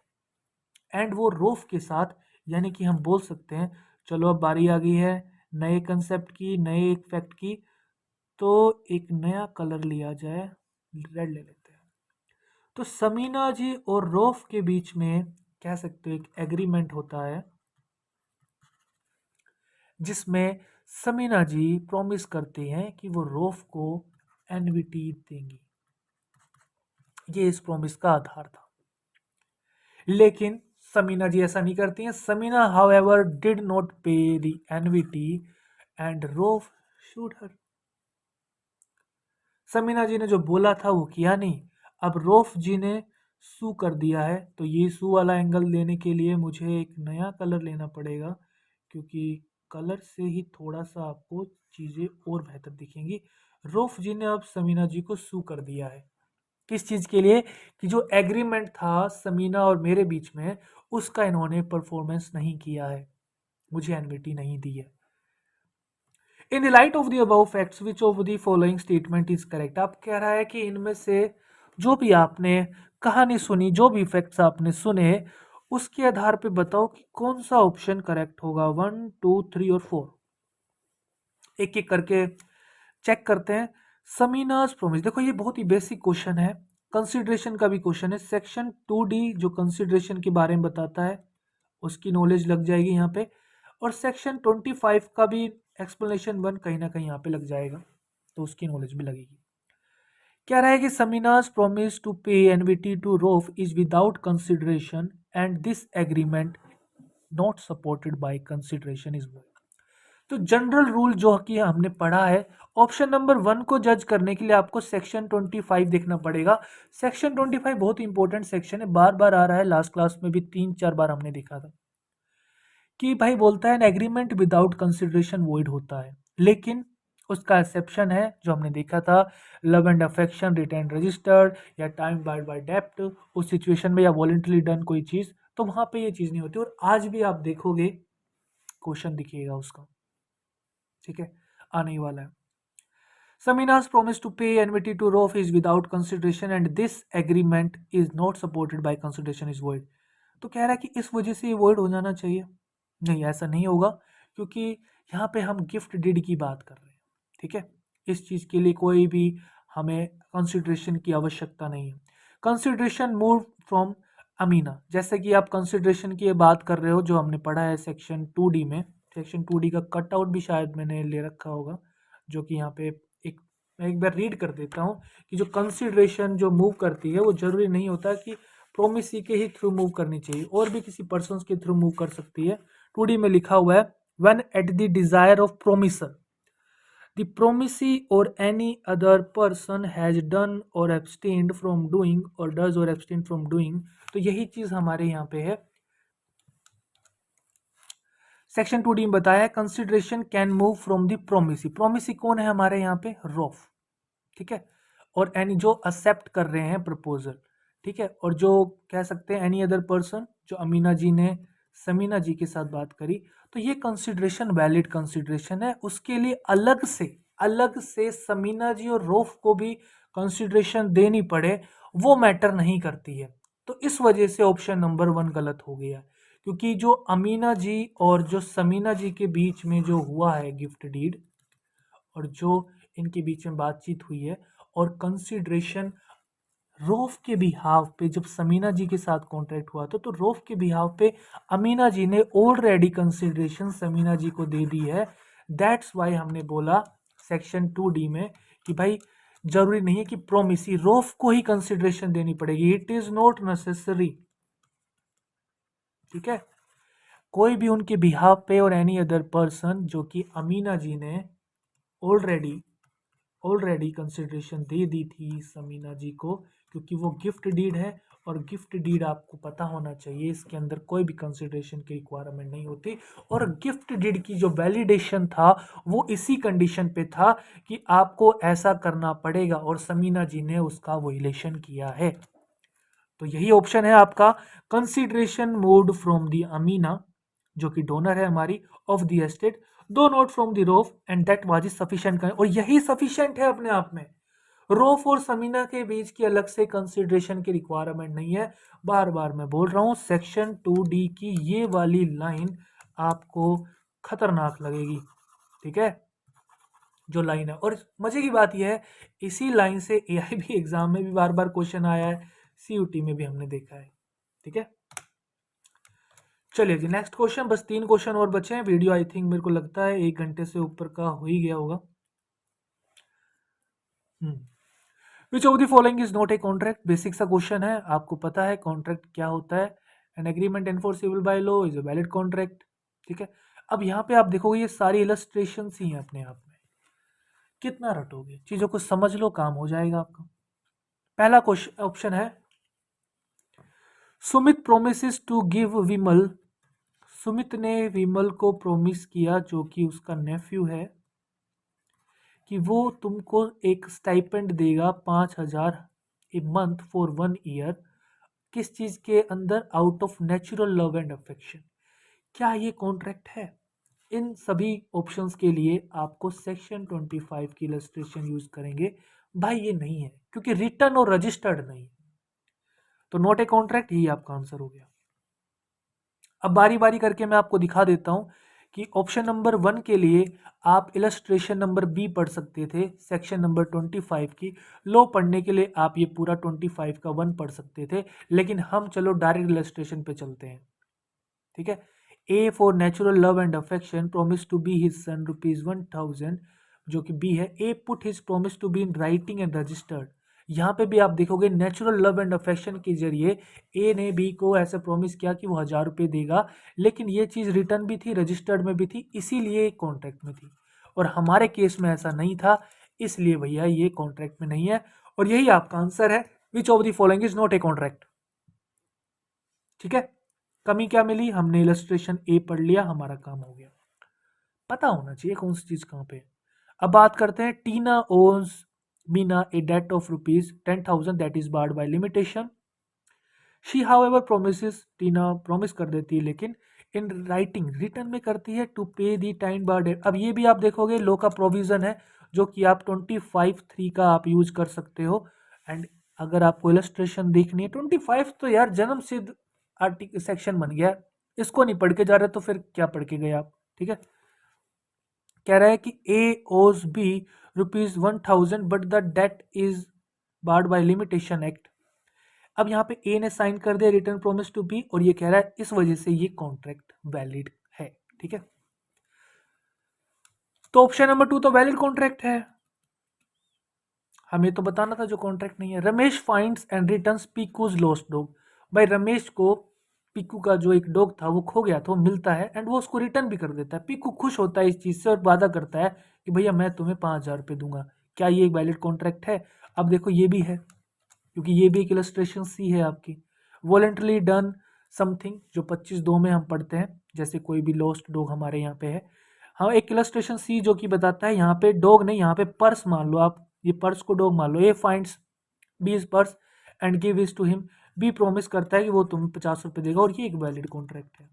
S1: And वो रोफ के साथ, यानी कि हम बोल सकते हैं चलो अब बारी आ गई है नए कंसेप्ट की, नए एक फैक्ट की, तो एक नया कलर लिया जाए, रेड ले लेते हैं। तो समीना जी और रोफ के बीच में कह सकते हो एक एग्रीमेंट होता है, जिसमें समीना जी प्रॉमिस करती हैं कि वो रोफ को एनविटी देंगी। ये इस प्रॉमिस का आधार था, लेकिन समीना जी ऐसा नहीं करती हैं। समीना हाउएवर डिड नॉट पे द एनविटी एंड रोफ शूड हर। समीना जी ने जो बोला था वो किया नहीं, अब रोफ जी ने सू कर दिया है, तो ये सू वाला एंगल लेने के लिए मुझे एक नया कलर लेना पड़ेगा, क्योंकि कलर से ही थोड़ा सा आपको चीज़ें और बेहतर दिखेंगी। रोफ जी ने अब समीना जी को सू कर दिया है, किस चीज़ के लिए? कि जो एग्रीमेंट था समीना और मेरे बीच में, उसका इन्होंने परफॉर्मेंस नहीं किया है, मुझे एनविटी नहीं दी है। In the light of the above facts which of the following statement is correct. आप कह रहा है कि इनमें से जो भी आपने कहानी सुनी, जो भी फैक्ट्स आपने सुने, उसके आधार पे बताओ कि कौन सा ऑप्शन करेक्ट होगा। 1, 2, 3 और 4 एक एक करके चेक करते हैं। समीनाज प्रोमिस, देखो ये बहुत ही बेसिक क्वेश्चन है, कंसिडरेशन का भी क्वेश्चन है। सेक्शन 2D जो कंसिडरेशन के बारे में बताता है, उसकी नॉलेज लग जाएगी यहाँ पे, और सेक्शन 25 का भी एक्सप्लेनेशन 1 कहीं ना कहीं यहाँ पे लग जाएगा, तो उसकी नॉलेज भी लगेगी। क्या रहा है कि समीनाज promise to pay annuity to Rauf is without consideration and this agreement not supported by consideration is void. तो जनरल रूल जो कि हमने पढ़ा है, ऑप्शन नंबर 1 को जज करने के लिए आपको सेक्शन 25 देखना पड़ेगा। सेक्शन 25 बहुत इंपॉर्टेंट सेक्शन है, बार बार आ रहा है, लास्ट क्लास में भी 3-4 बार हमने देखा था कि भाई बोलता है an agreement without consideration void होता है, लेकिन उसका एक्सेप्शन है जो हमने देखा था, love and affection written registered या टाइम बाय बाय डेप्ट, उस सिचुएशन में, या वॉलेंटरी डन कोई चीज, तो वहां पे ये चीज नहीं होती। और आज भी आप देखोगे क्वेश्चन दिखिएगा उसका, ठीक है, आने ही वाला है। Samina's promise to pay annuity to Rof is without consideration and this agreement is not supported by consideration is void। तो कह रहा है कि इस वजह से ये void हो जाना चाहिए। नहीं, ऐसा नहीं होगा, क्योंकि यहाँ पे हम गिफ्ट डीड की बात कर रहे हैं, ठीक है, इस चीज़ के लिए कोई भी हमें कंसिडरेशन की आवश्यकता नहीं है। कंसिडरेशन मूव फ्रॉम अमीना, जैसे कि आप कंसिडरेशन की बात कर रहे हो जो हमने पढ़ा है सेक्शन 2D में। सेक्शन 2D का कट आउट भी शायद मैंने ले रखा होगा, जो कि यहाँ पे एक, मैं एक बार रीड कर देता हूँ कि जो कंसिडरेशन जो मूव करती है वो जरूरी नहीं होता कि प्रोमिसी के ही थ्रू मूव करनी चाहिए, और भी किसी पर्सन के थ्रू मूव कर सकती है। 2D में लिखा हुआ है when at the desire of promisor the promisee or any other person has done or abstained from doing or does or abstain from doing. तो यही चीज हमारे यहाँ पे है। सेक्शन 2D में बताया है consideration can move from the promisee. Promisee कौन है हमारे यहाँ पे? रोफ, ठीक है, और एनी जो एक्सेप्ट कर रहे हैं प्रपोजल, ठीक है, और जो कह सकते हैं एनी अदर पर्सन, जो अमीना जी ने समीना जी के साथ बात करी, तो ये कंसिडरेशन वैलिड कंसिडरेशन है। उसके लिए अलग से समीना जी और रोफ को भी कंसिडरेशन देनी पड़े, वो मैटर नहीं करती है। तो इस वजह से ऑप्शन नंबर 1 गलत हो गया, क्योंकि जो अमीना जी और जो समीना जी के बीच में जो हुआ है गिफ्ट डीड, और जो इनके बीच में बातचीत हुई है, और कंसिडरेशन रोफ के बिहाव पे जब समीना जी के साथ कॉन्ट्रैक्ट हुआ था, तो रोफ के बिहाव पे अमीना जी ने ऑलरेडी कंसिडरेशन समीना जी को दे दी है। दैट्स वाई हमने बोला सेक्शन 2D में कि भाई जरूरी नहीं है कि प्रोमिसी रोफ को ही कंसिडरेशन देनी पड़ेगी, इट इज नॉट नेसेसरी, ठीक है। कोई भी उनके बिहाव पे और एनी अदर पर्सन, जो कि अमीना जी ने ऑलरेडी कंसिडरेशन दे दी थी समीना जी को, क्योंकि वो गिफ्ट डीड है, और गिफ्ट डीड आपको पता होना चाहिए इसके अंदर कोई भी कंसिडरेशन की रिक्वायरमेंट नहीं होती। और गिफ्ट डीड की जो वैलिडेशन था वो इसी कंडीशन पे था कि आपको ऐसा करना पड़ेगा, और समीना जी ने उसका वोलेशन किया है। तो यही ऑप्शन है आपका, consideration moved from the Amina, जो कि डोनर है हमारी, of the estate, to note from the Rauf and that was sufficient. और यही सफिशिएंट है अपने आप में। रोफ और समीना के बीच की अलग से कंसिडरेशन की रिक्वायरमेंट नहीं है। बार बार मैं बोल रहा हूं, सेक्शन 2D की ये वाली लाइन आपको खतरनाक लगेगी, ठीक है, जो लाइन है। और मजे की बात यह है, इसी लाइन से AIB एग्जाम में भी बार बार क्वेश्चन आया है, CUT में भी हमने देखा है, ठीक है। चलिए जी नेक्स्ट क्वेश्चन, बस 3 क्वेश्चन और बचे हैं। वीडियो आई थिंक मेरे को लगता है 1 घंटे से ऊपर का हो ही गया होगा। विच of the following is not a contract? Basic सा क्वेश्चन है, आपको पता है कॉन्ट्रैक्ट क्या होता है। An agreement enforceable by law is a valid contract, ठीक है। अब यहाँ पे आप देखोगे ये सारी इलस्ट्रेशन ही हैं अपने आप में, कितना रटोगे, चीजों को समझ लो, काम हो जाएगा आपका। पहला क्वेश्चन ऑप्शन है, सुमित प्रोमिसेस टू गिव विमल, सुमित ने विमल को प्रोमिस किया, जो कि उसका नेफ्यू है, कि वो तुमको एक स्टाइपेंड देगा 5,000 ए मंथ फॉर 1 ईयर। किस चीज के अंदर? Out of natural love and affection. क्या ये कॉन्ट्रैक्ट है? इन सभी ऑप्शंस के लिए आपको सेक्शन 25 की इलस्ट्रेशन यूज करेंगे। भाई ये नहीं है, क्योंकि रिटर्न और रजिस्टर्ड नहीं, तो नॉट ए कॉन्ट्रैक्ट, यही आपका आंसर हो गया। अब बारी बारी करके मैं आपको दिखा देता हूं कि ऑप्शन नंबर 1 के लिए आप इलस्ट्रेशन नंबर बी पढ़ सकते थे, सेक्शन नंबर 25 की। लो पढ़ने के लिए आप ये पूरा 25 का 1 पढ़ सकते थे, लेकिन हम चलो डायरेक्ट इलस्ट्रेशन पे चलते हैं, ठीक है। A for natural love and affection promise to B his son ₹1,000, जो कि बी है। A put his promise to B in writing and registered. यहाँ पे भी आप देखोगे नेचुरल लव एंड अफेक्शन के जरिए ए ने बी को ऐसा प्रोमिस किया कि वो ₹1,000 देगा, लेकिन ये चीज़ रिटर्न भी थी, रजिस्टर्ड में भी थी, इसीलिए कॉन्ट्रैक्ट में थी। और हमारे केस में ऐसा नहीं था, इसलिए भैया ये कॉन्ट्रैक्ट में नहीं है, और यही आपका आंसर है। विच of the following is not a contract, ठीक है। कमी क्या मिली? हमने इलस्ट्रेशन ए पढ़ लिया, हमारा काम हो गया। पता होना चाहिए कौन सी चीज कहां पे। अब बात करते हैं, Tina owns Meena a debt of ₹10,000 that is barred by limitation. She however promises, Tina promise कर देती है, लेकिन इन राइटिंग रिटर्न में करती है टू पे दी टाइम बार्ड। अब ये भी आप देखोगे लॉ का प्रोविजन है, जो कि आप 25(3) का आप यूज कर सकते हो। एंड अगर आपको इलस्ट्रेशन देखनी है, 25 तो यार जन्म सिद्ध आर्टिकल सेक्शन बन गया, इसको नहीं पढ़ के जा रहे तो फिर क्या पढ़ के गए आप, ठीक है। कह रहा है कि A owes B ₹1,000 but the debt is barred by limitation act. अब यहाँ पे ए ने साइन कर दिया रिटर्न प्रोमिस टू बी, और ये कह रहा है इस वजह से ये कॉन्ट्रैक्ट वैलिड है, ठीक है। तो ऑप्शन नंबर 2 तो वैलिड कॉन्ट्रैक्ट है, हमें तो बताना था जो कॉन्ट्रैक्ट नहीं है। Ramesh finds and returns Piku's lost dog. भाई रमेश को पीकू का जो एक डॉग था वो खो गया था, वो मिलता है एंड वो उसको रिटर्न भी कर देता है। पीकू खुश होता है इस चीज से और वादा करता है कि भैया मैं तुम्हें 5,000 दूंगा। क्या ये एक वैलिड कॉन्ट्रैक्ट है? अब देखो ये भी है, क्योंकि ये भी एक इलस्ट्रेशन सी है आपकी। वॉलेंटरली डन समथिंग जो 25(2) में हम पढ़ते हैं, जैसे कोई भी लॉस्ट डॉग हमारे यहाँ पे है। हाँ, एक इलस्ट्रेशन सी जो कि बताता है, यहाँ पे डॉग नहीं, यहाँ पे पर्स मान लो आप, ये पर्स को डॉग मान लो। A finds B is purse and give is to him. B promise करता है कि वो तुम्हें 50 रुपये देगा, और ये एक वैलिड कॉन्ट्रैक्ट है।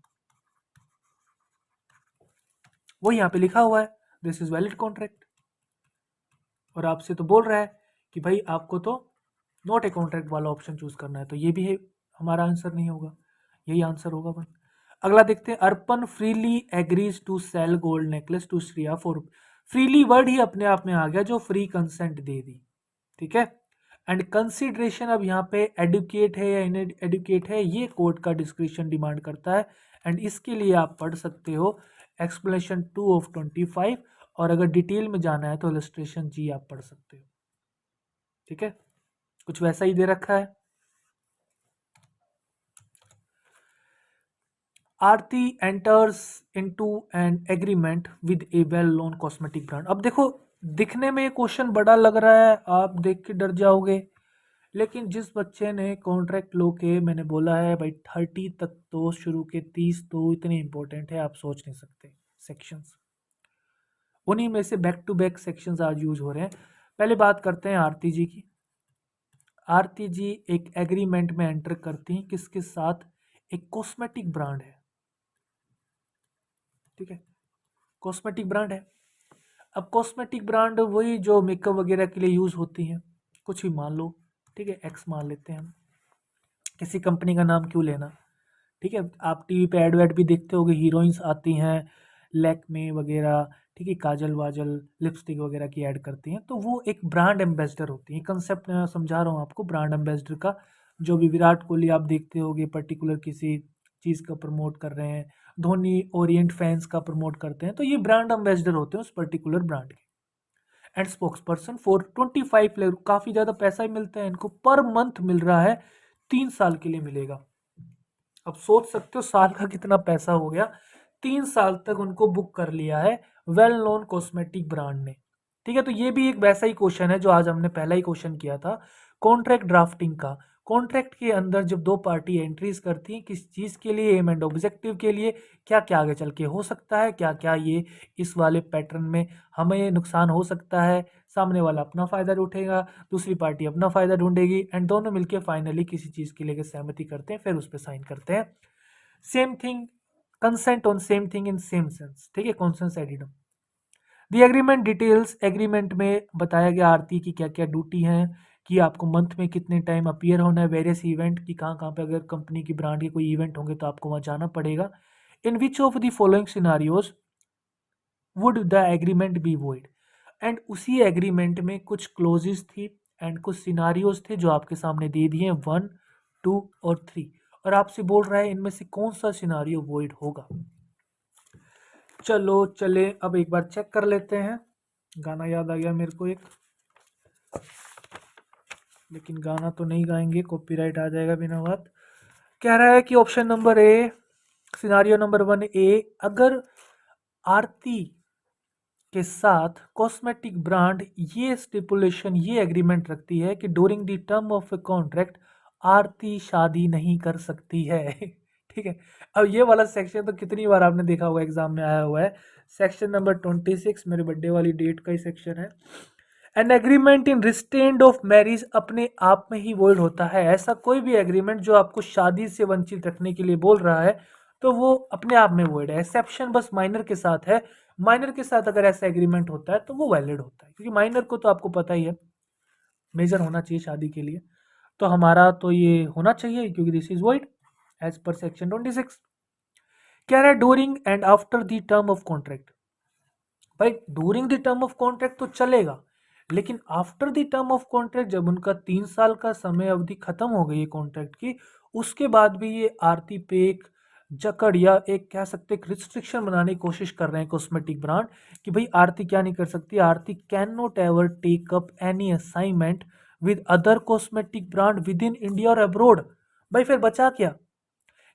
S1: वो यहाँ पे लिखा हुआ है दिस इज वैलिड कॉन्ट्रैक्ट, और आपसे तो बोल रहा है कि भाई आपको तो नॉट ए कॉन्ट्रैक्ट वाला ऑप्शन चूज करना है, तो ये भी है हमारा आंसर नहीं होगा, यही आंसर होगा बन। अगला देखते हैं, Arpan freely agrees to sell gold necklace to Shriya for. Freely word ही अपने आप में आ गया जो फ्री कंसेंट दे दी, ठीक है। एंड कंसिडरेशन, अब यहाँ पे एडुकेट है या इन एडुकेट है, ये कोर्ट का डिस्क्रिप्शन डिमांड करता है, एंड इसके लिए आप पढ़ सकते हो एक्सप्लेनेशन 2/25, और अगर डिटेल में जाना है तो इलस्ट्रेशन जी आप पढ़ सकते हो, ठीक है। कुछ वैसा ही दे रखा है। Aarti enters into an agreement with a well known cosmetic brand. अब देखो, दिखने में ये क्वेश्चन बड़ा लग रहा है, आप देख के डर जाओगे, लेकिन जिस बच्चे ने कॉन्ट्रैक्ट लो के, मैंने बोला है भाई 30 तक तो, शुरू के 30 तो इतने इंपॉर्टेंट है आप सोच नहीं सकते सेक्शंस, उन्हीं में से बैक टू बैक सेक्शंस आज यूज हो रहे हैं। पहले बात करते हैं आरती जी की। आरती जी एक एग्रीमेंट में एंटर करती हैं किसके साथ, एक कॉस्मेटिक ब्रांड है, ठीक है, कॉस्मेटिक ब्रांड है। अब कॉस्मेटिक ब्रांड वही जो मेकअप वगैरह के लिए यूज होती हैं, कुछ भी मान लो, ठीक है, एक्स मान लेते हैं हम, किसी कंपनी का नाम क्यों लेना, ठीक है। आप टीवी पे एड वेड भी देखते होगे, हीरोइंस आती हैं लैक्मे वगैरह, ठीक है, काजल वाजल लिपस्टिक वगैरह की ऐड करती हैं, तो वो एक ब्रांड एम्बेसडर होती है। कंसेप्ट मैं समझा रहा हूँ आपको ब्रांड एम्बेसडर का। जो भी विराट कोहली आप देखते होगे पर्टिकुलर किसी चीज़ का प्रमोट कर रहे हैं, धोनी ओरिएंट फैंस का प्रमोट करते हैं, तो ये ब्रांड एम्बेसडर होते हैं उस पर्टिकुलर ब्रांड के। And spokes person for 25 level, काफ़ी ज़्यादा पैसा ही मिलता है इनको, पर मंथ मिल रहा है, 3 साल के लिए मिलेगा। अब सोच सकते हो साल का कितना पैसा हो गया, 3 साल तक उनको बुक कर लिया है वेल नोन कॉस्मेटिक ब्रांड ने, ठीक है। तो ये भी एक वैसा ही क्वेश्चन है जो आज हमने पहला ही क्वेश्चन किया था कॉन्ट्रैक्ट ड्राफ्टिंग का। कॉन्ट्रैक्ट के अंदर जब दो पार्टी एंट्रीज करती हैं किस चीज़ के लिए, एम एंड ऑब्जेक्टिव के लिए, क्या क्या आगे चल के हो सकता है, क्या क्या ये इस वाले पैटर्न में हमें नुकसान हो सकता है, सामने वाला अपना फ़ायदा उठेगा, दूसरी पार्टी अपना फ़ायदा ढूंढेगी, एंड दोनों मिलकर फाइनली किसी चीज़ के लिए सहमति करते हैं, फिर उस पर साइन करते हैं। Same thing, consent on same thing in same sense, ठीक है, consensus ad. The agreement details, agreement में बताया गया आरती की क्या क्या ड्यूटी हैं, कि आपको मंथ में कितने टाइम अपीयर होना है, वेरियस इवेंट की कहाँ कहाँ पे, अगर कंपनी की ब्रांड के कोई इवेंट होंगे तो आपको वहाँ जाना पड़ेगा। In which of the following scenarios would the agreement be void. And उसी एग्रीमेंट में कुछ क्लोजेस थी एंड कुछ सिनारियोज थे जो आपके सामने दे दिए 1, 2 और 3, और आपसे बोल रहा है इनमें से कौन सा सिनारियो वॉइड होगा। चलो चले अब एक बार चेक कर लेते हैं। गाना याद आ गया मेरे को एक, लेकिन गाना तो नहीं गाएंगे, कॉपीराइट आ जाएगा बिना बात। कह रहा है कि option number A, scenario number 1 A, अगर आरती के साथ कॉस्मेटिक ब्रांड ये स्टिपुलेशन, ये एग्रीमेंट रखती है कि during the term of a contract Aarti शादी नहीं कर सकती है ठीक है। अब ये वाला सेक्शन तो कितनी बार आपने देखा होगा, एग्जाम में आया हुआ है, सेक्शन नंबर 26, मेरे बर्थडे वाली डेट का ही सेक्शन है। An agreement in restraint of marriage अपने आप में ही वॉइड होता है। ऐसा कोई भी एग्रीमेंट जो आपको शादी से वंचित रखने के लिए बोल रहा है तो वो अपने आप में वॉइड है। एक्सेप्शन बस माइनर के साथ है, माइनर के साथ अगर ऐसा एग्रीमेंट होता है तो वो वैलिड होता है, क्योंकि माइनर को तो आपको पता ही है मेजर होना चाहिए शादी के लिए, तो हमारा तो ये होना चाहिए क्योंकि this is void as per section 26। कह रहा है during and after the term of contract. भाई during the term of contract तो चलेगा, लेकिन after the term of contract जब उनका 3 साल का समय अवधि खत्म हो गई है कॉन्ट्रैक्ट की, उसके बाद भी ये आरती पे एक जकड़ या एक कह सकते एक रिस्ट्रिक्शन बनाने की कोशिश कर रहे हैं कॉस्मेटिक ब्रांड, कि भाई आरती क्या नहीं कर सकती, Aarti can not ever take up any assignment with other cosmetic brand within India or abroad. भाई फिर बचा क्या,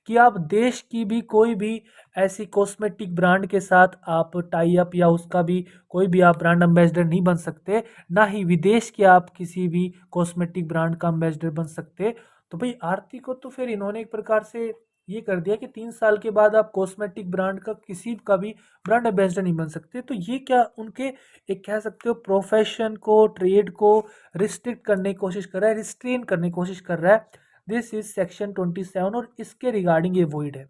S1: कि आप देश की भी कोई भी ऐसी कॉस्मेटिक ब्रांड के साथ आप टाई अप या उसका भी कोई भी आप ब्रांड एम्बेसडर नहीं बन सकते, ना ही विदेश के आप किसी भी कॉस्मेटिक ब्रांड का एम्बेसडर बन सकते। तो भाई आरती को तो फिर इन्होंने एक प्रकार से ये कर दिया कि 3 साल के बाद आप कॉस्मेटिक ब्रांड का किसी का भी ब्रांड एम्बेसडर नहीं बन सकते। तो ये क्या उनके एक कह सकते हो प्रोफेशन को, ट्रेड को रिस्ट्रिक्ट करने की कोशिश कर रहा है, रिस्ट्रेन करने की कोशिश कर रहा है। दिस इज सेक्शन 27 और इसके रिगार्डिंग ये वॉइड है।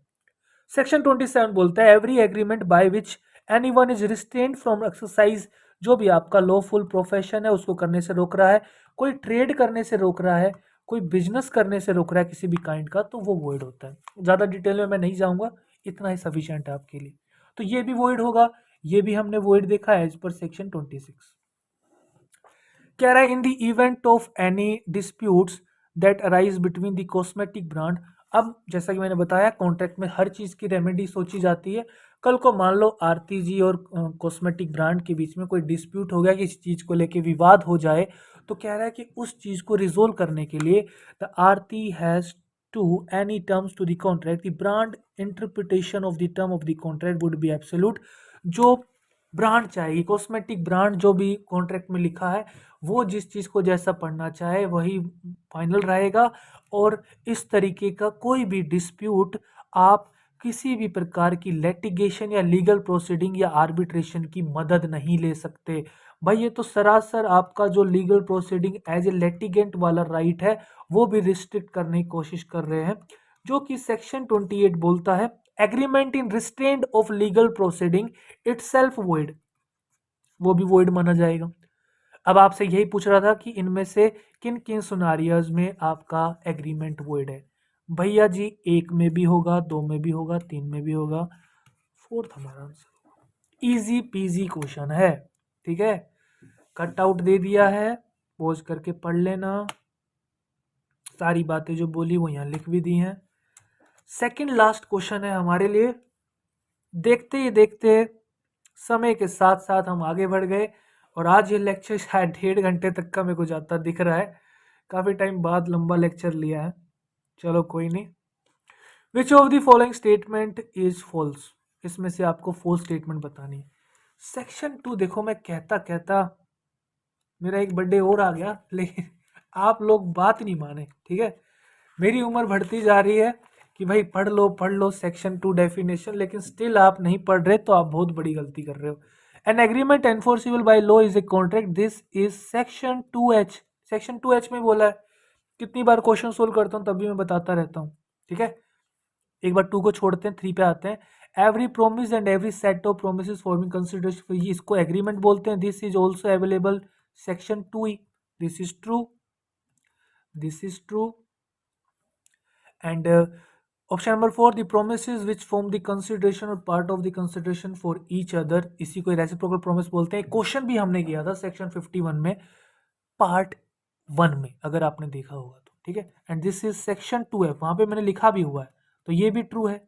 S1: सेक्शन 27 बोलता है every agreement by which anyone is restrained from exercise, जो भी आपका लॉफुल प्रोफेशन है उसको करने से रोक रहा है, कोई ट्रेड करने से रोक रहा है, कोई बिजनेस करने से रोक रहा है किसी भी काइंड का, तो वो वॉइड होता है। ज़्यादा डिटेल में मैं नहीं जाऊंगा, इतना ही सफिशिएंट है आपके लिए। तो ये भी वॉइड होगा, ये भी हमने वॉइड देखा है एज पर सेक्शन 26। कह रहा है in the event of any disputes that arise between the cosmetic brand. अब जैसा कि मैंने बताया कॉन्ट्रैक्ट में हर चीज़ की रेमेडी सोची जाती है। कल को मान लो आरती जी और कॉस्मेटिक ब्रांड के बीच में कोई डिस्प्यूट हो गया, किसी चीज़ को लेके विवाद हो जाए, तो कह रहा है कि उस चीज़ को रिजोल्व करने के लिए the Aarti has to any terms to the contract the brand interpretation of the term of the contract would be absolute. जो ब्रांड चाहेगी, कॉस्मेटिक ब्रांड जो भी कॉन्ट्रैक्ट में लिखा है वो जिस चीज़ को जैसा पढ़ना चाहे वही फाइनल रहेगा। और इस तरीके का कोई भी डिस्प्यूट आप किसी भी प्रकार की लिटिगेशन या लीगल प्रोसीडिंग या आर्बिट्रेशन की मदद नहीं ले सकते। भाई ये तो सरासर आपका जो legal proceeding as a litigant वाला राइट है वो भी रिस्ट्रिक्ट करने की कोशिश कर रहे हैं, जो कि सेक्शन 28 बोलता है agreement in restraint of legal proceeding itself void, वो भी वॉइड माना जाएगा। अब आपसे यही पूछ रहा था कि इनमें से किन किन सिनारियोज में आपका एग्रीमेंट वॉइड है। भैया जी एक में भी होगा, दो में भी होगा, तीन में भी होगा, फोर्थ हमारा आंसर। इजी पीजी क्वेश्चन है, ठीक है। कट आउट दे दिया है, पोज करके पढ़ लेना, सारी बातें जो बोली वो यहाँ लिख भी दी हैं। सेकंड लास्ट क्वेश्चन है हमारे लिए। देखते ही देखते समय के साथ साथ हम आगे बढ़ गए और आज ये लेक्चर शायद 1.5 घंटे तक का मेरे को जाता दिख रहा है। काफ़ी टाइम बाद लंबा लेक्चर लिया है, चलो कोई नहीं। Which of the following statement is false, इसमें से आपको फॉल्स स्टेटमेंट बतानी है। सेक्शन 2 देखो, मैं कहता कहता मेरा एक बर्थडे और आ गया, लेकिन आप लोग बात नहीं माने, ठीक है। मेरी उम्र बढ़ती जा रही है कि भाई पढ़ लो सेक्शन 2 डेफिनेशन, लेकिन स्टिल आप नहीं पढ़ रहे तो आप बहुत बड़ी गलती कर रहे हो। An agreement enforceable by law is a contract, this is section 2H। Section 2H में बोला है, कितनी बार क्वेश्चन सोल्व करता हूँ तभी मैं बताता रहता हूँ, ठीक है। एक बार 2 को छोड़ते हैं, 3 पे आते हैं। Every promise and every set of promise forming consideration, इसको एग्रीमेंट बोलते हैं। This is also available section 2E, this is true, this is true. And option number 4 the promises which form the consideration or part of the consideration for each other, इसी को reciprocal promise बोलते हैं। Question भी हमने किया था section 51 में part 1 में, अगर आपने देखा होगा तो, ठीक है। And this is section 2F, वहां पे मैंने लिखा भी हुआ है, तो ये भी ट्रू है।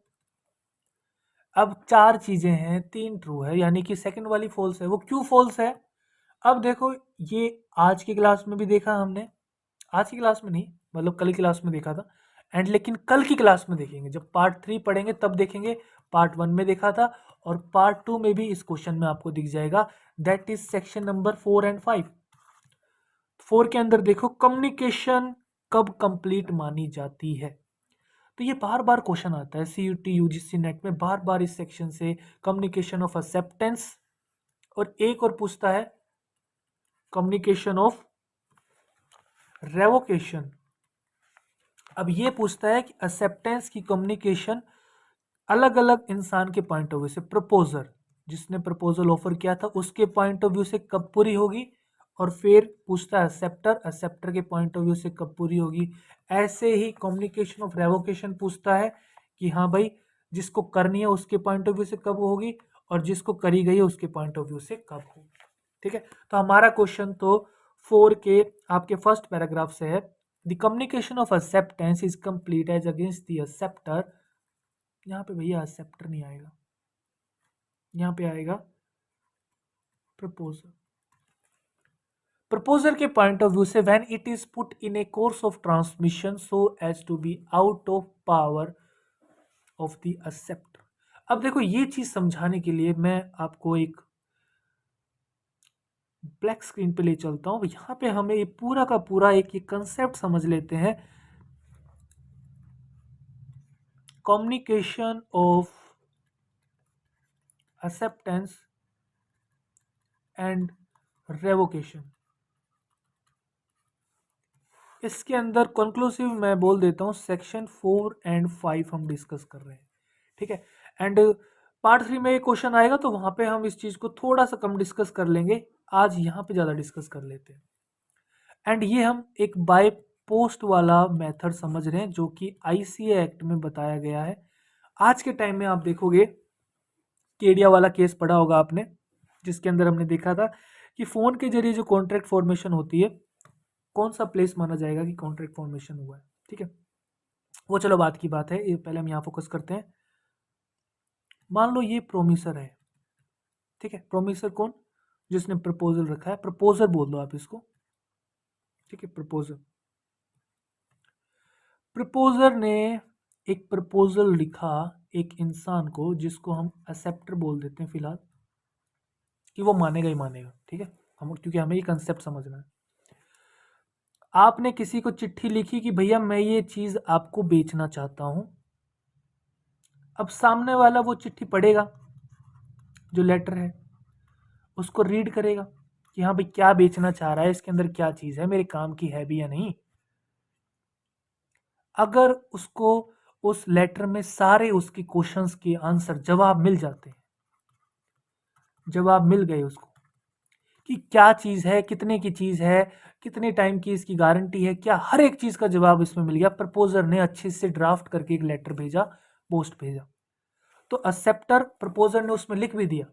S1: अब 4 चीजें हैं, 3 ट्रू है, यानी कि सेकंड वाली फॉल्स है। वो क्यों फॉल्स है? अब देखो, ये आज की क्लास में भी देखा हमने, आज की क्लास में नहीं, मतलब कल की क्लास में देखा था। एंड लेकिन कल की क्लास में देखेंगे, जब पार्ट 3 पढ़ेंगे तब देखेंगे। पार्ट 1 में देखा था और पार्ट 2 में भी इस क्वेश्चन में आपको दिख जाएगा। That is section number 4 and 5। 4 के अंदर देखो, कम्युनिकेशन कब कंप्लीट मानी जाती है। तो ये बार बार क्वेश्चन आता है CUT UGC नेट में, बार बार इस सेक्शन से कम्युनिकेशन ऑफ एक्सेप्टेंस, और एक और पूछता है कम्युनिकेशन ऑफ रेवोकेशन। अब ये पूछता है कि एक्सेप्टेंस की कम्युनिकेशन अलग अलग इंसान के पॉइंट ऑफ व्यू से, प्रपोजर जिसने प्रपोजल ऑफर किया था उसके पॉइंट ऑफ व्यू से कब पूरी होगी, और फिर पूछता है एक्सेप्टर, एक्सेप्टर के पॉइंट ऑफ व्यू से कब पूरी होगी। ऐसे ही कम्युनिकेशन ऑफ रेवोकेशन पूछता है कि हाँ भाई, जिसको करनी है उसके पॉइंट ऑफ व्यू से कब होगी और जिसको करी गई है उसके पॉइंट ऑफ व्यू से कब होगी, ठीक है। तो हमारा क्वेश्चन तो 4 के आपके फर्स्ट पैराग्राफ से है। The communication of acceptance is complete as against the acceptor, यहाँ पे भैया एक्सेप्टर नहीं आएगा, यहाँ पे आएगा प्रपोजर। प्रपोजर के पॉइंट ऑफ व्यू से when it is put in a course of transmission so as to be out of power of the acceptor. अब देखो, ये चीज समझाने के लिए मैं आपको एक ब्लैक स्क्रीन पे ले चलता हूँ। यहाँ पे हमें ये पूरा का पूरा एक कंसेप्ट समझ लेते हैं। Communication of acceptance and revocation. इसके अंदर कंक्लूसिव मैं बोल देता हूँ सेक्शन 4 एंड 5 हम डिस्कस कर रहे हैं, ठीक है। एंड पार्ट 3 में ये क्वेश्चन आएगा तो वहां पे हम इस चीज को थोड़ा सा कम डिस्कस कर लेंगे, आज यहाँ पे ज्यादा डिस्कस कर लेते हैं। एंड ये हम एक बाय पोस्ट वाला मेथड समझ रहे हैं जो कि आईसीए एक्ट में बताया गया है। आज के टाइम में आप देखोगे केडिया वाला केस पढ़ा होगा आपने, जिसके अंदर हमने देखा था कि फोन के जरिए जो कॉन्ट्रैक्ट फॉर्मेशन होती है, कौन सा प्लेस माना जाएगा कि कॉन्ट्रैक्ट फॉर्मेशन हुआ है, ठीक है। वो चलो बात की बात है, ये पहले हम यहाँ फोकस करते हैं। मान लो ये प्रोमिसर है, ठीक है। प्रोमिसर कौन? जिसने प्रपोजल रखा है, प्रपोजर बोल दो आप इसको, ठीक है। प्रपोजर, प्रपोजर ने एक प्रपोजल लिखा एक इंसान को, जिसको हम एक्सेप्टर बोल देते हैं फिलहाल, कि वो मानेगा ही मानेगा, ठीक है। हम क्योंकि हमें ये कंसेप्ट समझना है। आपने किसी को चिट्ठी लिखी कि भैया मैं ये चीज आपको बेचना चाहता हूं। अब सामने वाला वो चिट्ठी पढ़ेगा, जो लेटर है उसको रीड करेगा कि हाँ भाई क्या बेचना चाह रहा है, इसके अंदर क्या चीज है, मेरे काम की है भी या नहीं। अगर उसको उस लेटर में सारे उसके क्वेश्चंस के आंसर जवाब मिल जाते हैं, जवाब मिल गए उसको कि क्या चीज है, कितने की चीज है, कितने टाइम की इसकी गारंटी है, क्या हर एक चीज का जवाब इसमें मिल गया। प्रपोजर ने अच्छे से ड्राफ्ट करके एक लेटर भेजा, पोस्ट भेजा, तो एक्सेप्टर प्रपोजर ने उसमें लिख भी दिया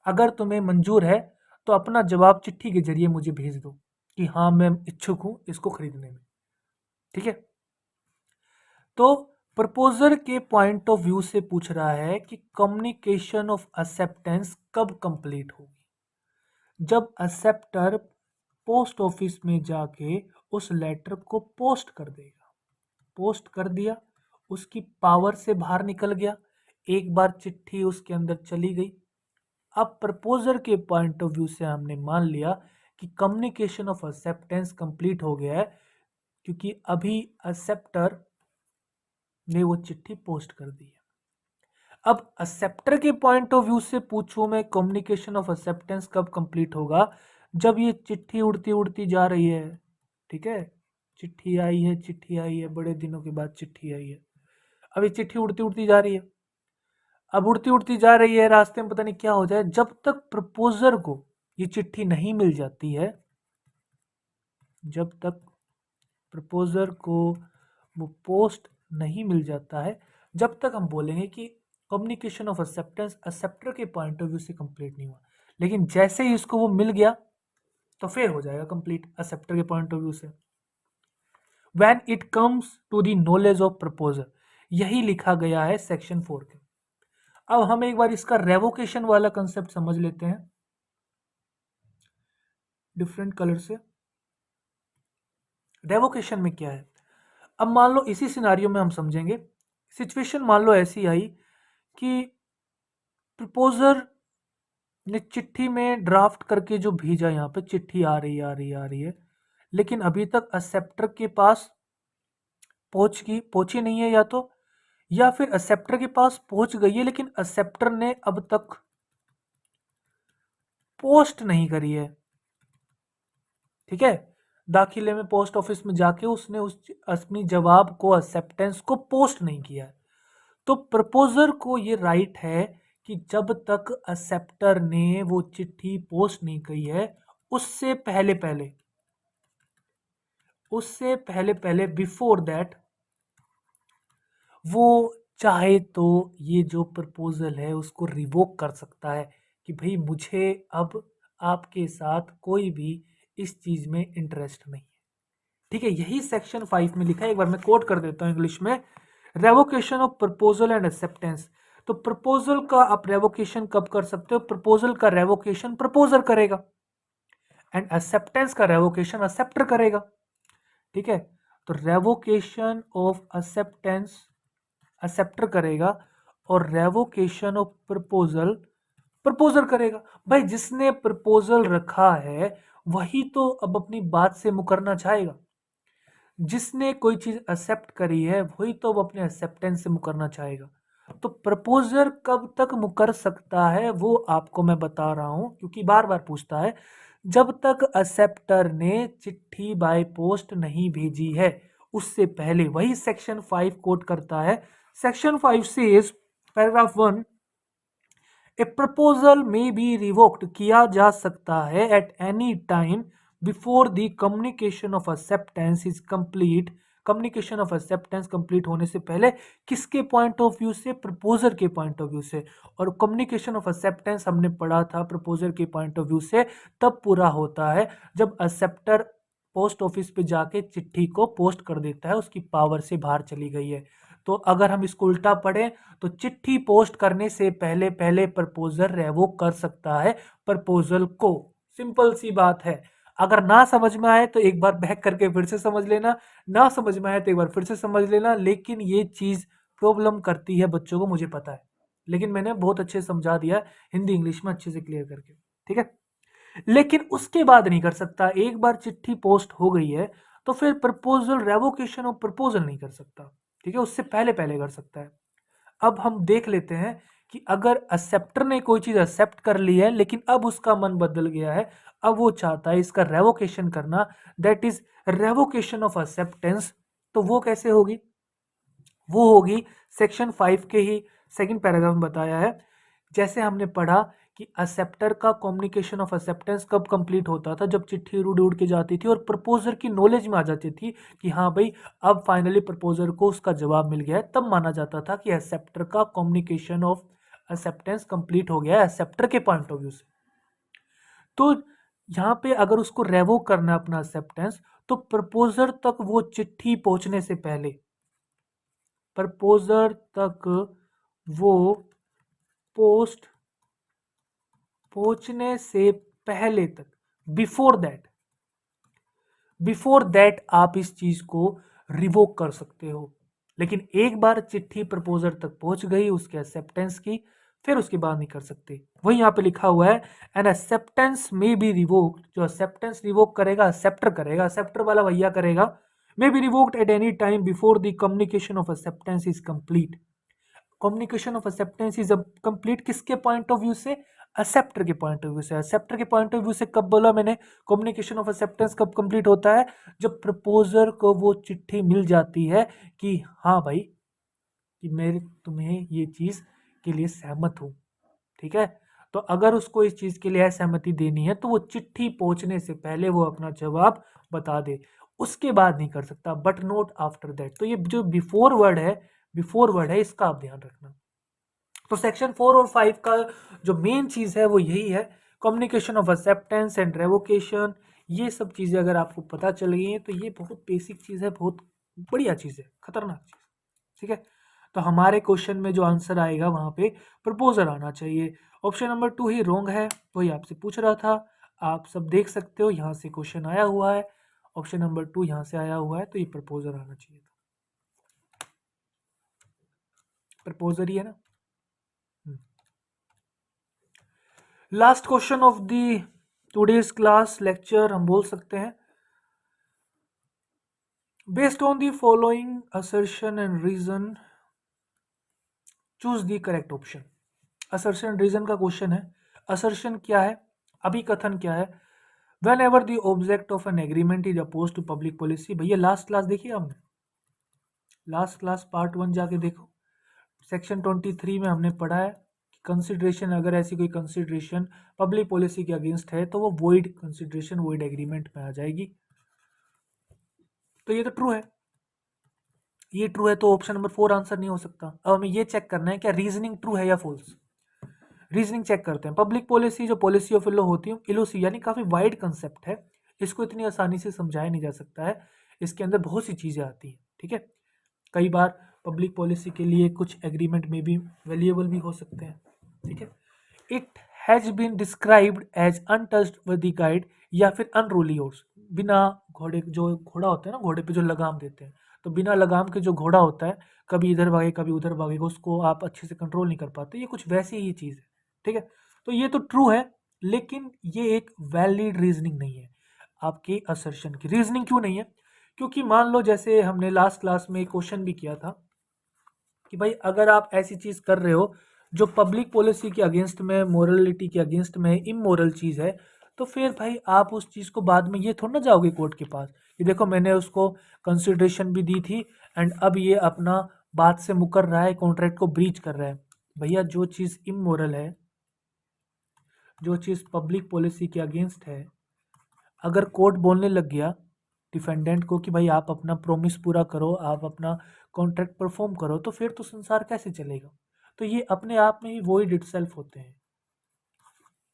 S1: अगर तुम्हें मंजूर है तो अपना जवाब चिट्ठी के जरिए मुझे भेज दो कि हाँ मैं इच्छुक हूं इसको खरीदने में, ठीक है। तो प्रपोजर के पॉइंट ऑफ व्यू से पूछ रहा है कि कम्युनिकेशन ऑफ एक्सेप्टेंस कब कंप्लीट होगी। जब एक्सेप्टर पोस्ट ऑफिस में जाके उस लेटर को पोस्ट कर देगा। पोस्ट कर दिया, उसकी पावर से बाहर निकल गया, एक बार चिट्ठी उसके अंदर चली गई। अब प्रपोजर के पॉइंट ऑफ व्यू से हमने मान लिया कि कम्युनिकेशन ऑफ एक्सेप्टेंस कंप्लीट हो गया है, क्योंकि अभी एक्सेप्टर ने वो चिट्ठी पोस्ट कर दी है। अब एक्सेप्टर के पॉइंट ऑफ व्यू से पूछूं मैं कम्युनिकेशन ऑफ एक्सेप्टेंस कब कंप्लीट होगा, जब ये चिट्ठी उड़ती उड़ती जा रही है, ठीक है। चिट्ठी आई है, चिट्ठी आई है, बड़े दिनों के बाद चिट्ठी आई है। अब ये चिट्ठी उड़ती उड़ती जा रही है, अब उड़ती उड़ती जा रही है, रास्ते में पता नहीं क्या हो जाए। जब तक प्रपोजर को ये चिट्ठी नहीं मिल जाती है, जब तक प्रपोजर को वो पोस्ट नहीं मिल जाता है, जब तक हम बोलेंगे कि कम्युनिकेशन ऑफ एक्सेप्टेंस एक्सेप्टर के पॉइंट ऑफ व्यू से कंप्लीट नहीं हुआ। लेकिन जैसे ही उसको वो मिल गया तो फिर हो जाएगा कंप्लीट एक्सेप्टर के पॉइंट ऑफ व्यू से। When it comes to the knowledge of proposer, यही लिखा गया है सेक्शन 4 के। अब हम एक बार इसका रेवोकेशन वाला कंसेप्ट समझ लेते हैं डिफरेंट कलर से। रेवोकेशन में क्या है, अब मान लो इसी सिनारियो में हम समझेंगे। सिचुएशन मान लो ऐसी आई कि प्रपोजर ने चिट्ठी में ड्राफ्ट करके जो भेजा, यहाँ पे चिट्ठी आ रही आ रही आ रही है, लेकिन अभी तक एक्सेप्टर के पास पहुंची नहीं है, या फिर एक्सेप्टर के पास पहुंच गई है लेकिन एक्सेप्टर ने अब तक पोस्ट नहीं करी है, ठीक है। दाखिले में पोस्ट ऑफिस में जाके उसने उस अपनी जवाब को, एक्सेप्टेंस को पोस्ट नहीं किया है। तो प्रपोजर को ये राइट है कि जब तक एक्सेप्टर ने वो चिट्ठी पोस्ट नहीं की है, उससे पहले पहले बिफोर दैट वो चाहे तो ये जो प्रपोजल है उसको रिवोक कर सकता है कि भाई मुझे अब आपके साथ कोई भी इस चीज में इंटरेस्ट नहीं है, ठीक है। यही सेक्शन 5 में लिखा है, एक बार मैं कोट कर देता हूं इंग्लिश में। Revocation of proposal and acceptance. तो प्रपोजल का आप रेवोकेशन कब कर सकते हो, प्रपोजल का रेवोकेशन प्रपोजर करेगा एंड एक्सेप्टेंस का रेवोकेशन एक्सेप्टर करेगा, ठीक है। तो रेवोकेशन ऑफ एक्सेप्टेंस एक्सेप्टर करेगा और रेवोकेशन ऑफ प्रपोजल प्रपोजर करेगा। भाई जिसने प्रपोजल रखा है वही तो अब अपनी बात से मुकरना चाहेगा। जिसने कोई चीज एक्सेप्ट करी है वही तो वो अपने एक्सेप्टेंस से मुकरना चाहेगा। तो प्रपोजर कब तक मुकर सकता है वो आपको मैं बता रहा हूं, क्योंकि बार बार पूछता है। जब तक एक्सेप्टर ने चिट्ठी बाय पोस्ट नहीं भेजी है उससे पहले। वही सेक्शन 5 कोट करता है। सेक्शन 5 से पैराग्राफ 1, ए प्रपोजल में बी रिवोक्ड किया जा सकता है at any time before the communication of acceptance is complete. Communication of acceptance complete होने से पहले। किसके पॉइंट ऑफ व्यू से? प्रपोजर के पॉइंट ऑफ व्यू से। और कम्युनिकेशन ऑफ एक्सेप्टेंस हमने पढ़ा था प्रपोजर के पॉइंट ऑफ व्यू से तब पूरा होता है जब एक्सेप्टर पोस्ट ऑफिस पे जाके चिट्ठी को पोस्ट कर देता है, उसकी पावर से बाहर चली गई है। तो अगर हम इसको उल्टा पढ़ें तो चिट्ठी पोस्ट करने से पहले पहले प्रपोजर रेवोक कर सकता है प्रपोजल को। सिंपल सी बात है। अगर ना समझ में आए तो एक बार बैक करके फिर से समझ लेना, ना समझ में आए तो एक बार फिर से समझ लेना। लेकिन ये चीज प्रॉब्लम करती है बच्चों को, मुझे पता है, लेकिन मैंने बहुत अच्छे से समझा दिया हिंदी इंग्लिश में अच्छे से क्लियर करके। ठीक है, लेकिन उसके बाद नहीं कर सकता। एक बार चिट्ठी पोस्ट हो गई है तो फिर प्रपोजल रेवोकेशन ऑफ प्रपोजल नहीं कर सकता। ठीक है, उससे पहले पहले कर सकता है। अब हम देख लेते हैं कि अगर एक्सेप्टर ने कोई चीज एक्सेप्ट कर ली है लेकिन अब उसका मन बदल गया है, अब वो चाहता है इसका रेवोकेशन करना, that is revocation of acceptance. तो वो कैसे होगी? वो होगी सेक्शन 5 के ही सेकंड पैराग्राफ में बताया है। जैसे हमने पढ़ा कि एक्सेप्टर का कम्युनिकेशन ऑफ एक्सेप्टेंस कब कंप्लीट होता था? जब चिट्ठी उड़ उड़ के जाती थी और प्रपोजर की नॉलेज में आ जाती थी कि हाँ भाई अब फाइनली प्रपोजर को उसका जवाब मिल गया है, तब माना जाता था कि एक्सेप्टर का कम्युनिकेशन ऑफ एक्सेप्टेंस कंप्लीट हो गया है एक्सेप्टर के पॉइंट ऑफ व्यू से। तो यहाँ पे अगर उसको रेवोक करना है अपना एक्सेप्टेंस, तो प्रपोजर तक वो चिट्ठी पहुंचने से पहले, प्रपोजर तक वो पोस्ट पहुंचने से पहले तक, बिफोर दैट आप इस चीज को रिवोक कर सकते हो। लेकिन एक बार चिट्ठी प्रपोजर तक पहुंच गई उसके एक्सेप्टेंस की, फिर उसके बाद नहीं कर सकते। वही यहाँ पे लिखा हुआ है एन एक्सेप्टेंस में बी रिवोक्ड। जो एक्सेप्टेंस रिवोक करेगा एक्सेप्टर करेगा, एक्सेप्टर वाला भैया करेगा। May be revoked at any time before the communication of acceptance is complete. Communication of acceptance is complete किसके पॉइंट ऑफ व्यू से? एक्सेप्टर के पॉइंट ऑफ व्यू से। एक्सेप्टर के पॉइंट ऑफ व्यू से कब बोला मैंने कम्युनिकेशन ऑफ एक्सेप्टेंस कब कंप्लीट होता है? जब प्रपोजर को वो चिट्ठी मिल जाती है कि हाँ भाई कि मैं तुम्हें ये चीज के लिए सहमत हूं। ठीक है, तो अगर उसको इस चीज के लिए असहमति देनी है तो वो चिट्ठी पहुंचने से पहले वो अपना जवाब बता दे, उसके बाद नहीं कर सकता, बट नोट आफ्टर दैट। तो ये जो बिफोर वर्ड है इसका आप ध्यान रखना। तो सेक्शन 4 और 5 का जो मेन चीज है वो यही है, communication of acceptance and revocation. ये सब चीजें अगर आपको पता चल गई हैं तो ये बहुत बेसिक चीज है, बहुत बढ़िया चीज है, खतरनाक चीज। ठीक है, तो हमारे क्वेश्चन में जो आंसर आएगा वहां पे प्रपोजर आना चाहिए। ऑप्शन नंबर 2 ही रॉन्ग है, वही आपसे पूछ रहा था। आप सब देख सकते हो यहाँ से क्वेश्चन आया हुआ है, ऑप्शन नंबर 2 यहाँ से आया हुआ है, तो ये प्रपोजर आना चाहिए था। प्रपोजर ही है ना। Last question of the today's class lecture हम बोल सकते हैं। Based on the following assertion and reason choose the correct option. Assertion reason का क्वेश्चन है। असर्शन क्या है? अभिकथन क्या है? Whenever the object of an agreement is oppose to public policy. भैया लास्ट क्लास देखिए हमने, लास्ट क्लास पार्ट 1 जाके देखो। सेक्शन 23 में हमने पढ़ा है कि कंसिडरेशन, अगर ऐसी कोई कंसिडरेशन पब्लिक पॉलिसी के अगेंस्ट है तो वो वॉइड कंसिडरेशन, वॉइड एग्रीमेंट में आ जाएगी। तो ये तो ट्रू है, ये ट्रू है तो ऑप्शन नंबर 4 आंसर नहीं हो सकता। अब हमें ये चेक करना है क्या रीजनिंग ट्रू है या फॉल्स। रीजनिंग चेक करते हैं। पब्लिक पॉलिसी जो पॉलिसी ऑफ लॉ होती है, इलोसी यानी काफी वाइड कंसेप्ट है, इसको इतनी आसानी से समझाया नहीं जा सकता है, इसके अंदर बहुत सी चीजें आती हैं। ठीक है, कई बार पब्लिक पॉलिसी के लिए कुछ एग्रीमेंट में भी वैल्यूएबल भी हो सकते हैं। ठीक है, it has been described as untouched with the guide, या फिर अनरूली हॉर्स, बिना घोड़े, जो घोड़ा होता है ना घोड़े पे जो लगाम देते हैं, तो बिना लगाम के जो घोड़ा होता है कभी इधर भागे कभी उधर भागेगा, उसको आप अच्छे से कंट्रोल नहीं कर पाते, ये कुछ वैसी ही चीज है। ठीक है, तो ये तो ट्रू है, लेकिन ये एक वैलिड रीजनिंग नहीं है आपके असर्शन की। रीजनिंग क्यों नहीं है? क्योंकि मान लो जैसे हमने लास्ट क्लास में एक क्वेश्चन भी किया था कि भाई अगर आप ऐसी चीज कर रहे हो जो पब्लिक पॉलिसी के अगेंस्ट में, मोरलिटी के अगेंस्ट में, इमोरल चीज है, तो फिर भाई आप उस चीज को बाद में ये थोड़ा ना जाओगे कोर्ट के पास कि देखो मैंने उसको कंसिडरेशन भी दी थी एंड अब ये अपना बात से मुकर रहा है, कॉन्ट्रैक्ट को ब्रीच कर रहा है। भैया जो चीज इमोरल है, जो चीज पब्लिक पॉलिसी के अगेंस्ट है, अगर कोर्ट बोलने लग गया डिफेंडेंट को कि भाई आप अपना प्रोमिस पूरा करो, आप अपना कॉन्ट्रैक्ट परफॉर्म करो, तो फिर तो संसार कैसे चलेगा? तो ये अपने आप में ही वॉइड इटसेल्फ होते हैं।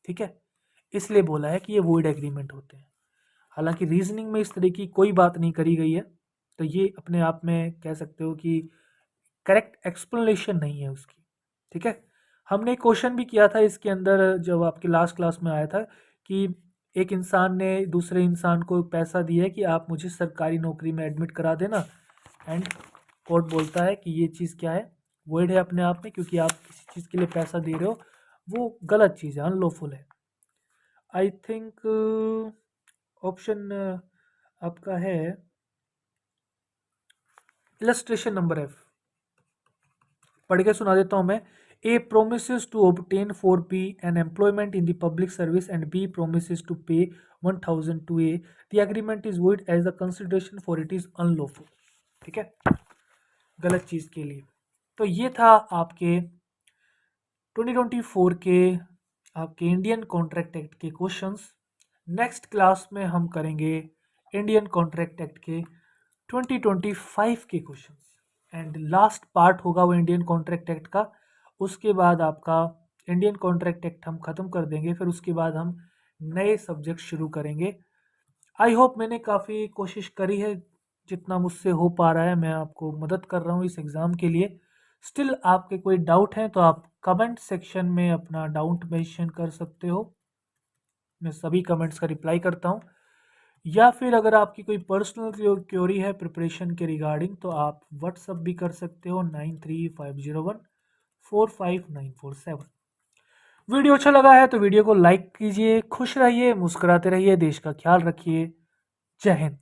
S1: ठीक है, इसलिए बोला है कि ये वॉइड एग्रीमेंट होते हैं। हालांकि रीजनिंग में इस तरह की कोई बात नहीं करी गई है, तो ये अपने आप में कह सकते हो कि करेक्ट एक्सप्लेनेशन नहीं है उसकी। ठीक है, हमने एक क्वेश्चन भी किया था इसके अंदर जब आपके लास्ट क्लास में आया था कि एक इंसान ने दूसरे इंसान को पैसा दिया है कि आप मुझे सरकारी नौकरी में एडमिट करा देना, एंड कोर्ट बोलता है कि ये चीज़ क्या है, वॉइड है अपने आप में, क्योंकि आप किसी चीज़ के लिए पैसा दे रहे हो, वो गलत चीज़ है, अनलॉफुल है। आई थिंक ऑप्शन आपका है इलस्ट्रेशन नंबर एफ। पढ़ के सुना देता हूं मैं। A promises to obtain for B an employment in the public service and B promises to pay 1000 to A, the agreement is void as the consideration for it is unlawful. ठीक है, गलत चीज के लिए। तो ये था आपके 2024 के आपके इंडियन कॉन्ट्रैक्ट एक्ट के क्वेश्चंस। नेक्स्ट क्लास में हम करेंगे इंडियन कॉन्ट्रैक्ट एक्ट के 2025 के क्वेश्चंस, एंड लास्ट पार्ट होगा वो इंडियन कॉन्ट्रैक्ट एक्ट का। उसके बाद आपका इंडियन कॉन्ट्रैक्ट एक्ट हम ख़त्म कर देंगे, फिर उसके बाद हम नए सब्जेक्ट शुरू करेंगे। आई होप मैंने काफ़ी कोशिश करी है, जितना मुझसे हो पा रहा है मैं आपको मदद कर रहा हूँ इस एग्ज़ाम के लिए। स्टिल आपके कोई डाउट हैं तो आप कमेंट सेक्शन में अपना डाउट मेंशन कर सकते हो, मैं सभी कमेंट्स का रिप्लाई करता हूँ। या फिर अगर आपकी कोई पर्सनल क्योरी है प्रिपरेशन के रिगार्डिंग, तो आप व्हाट्सअप भी कर सकते हो 9350145947। वीडियो अच्छा लगा है तो वीडियो को लाइक कीजिए, खुश रहिए, मुस्कुराते रहिए, देश का ख्याल रखिए। जय हिंद।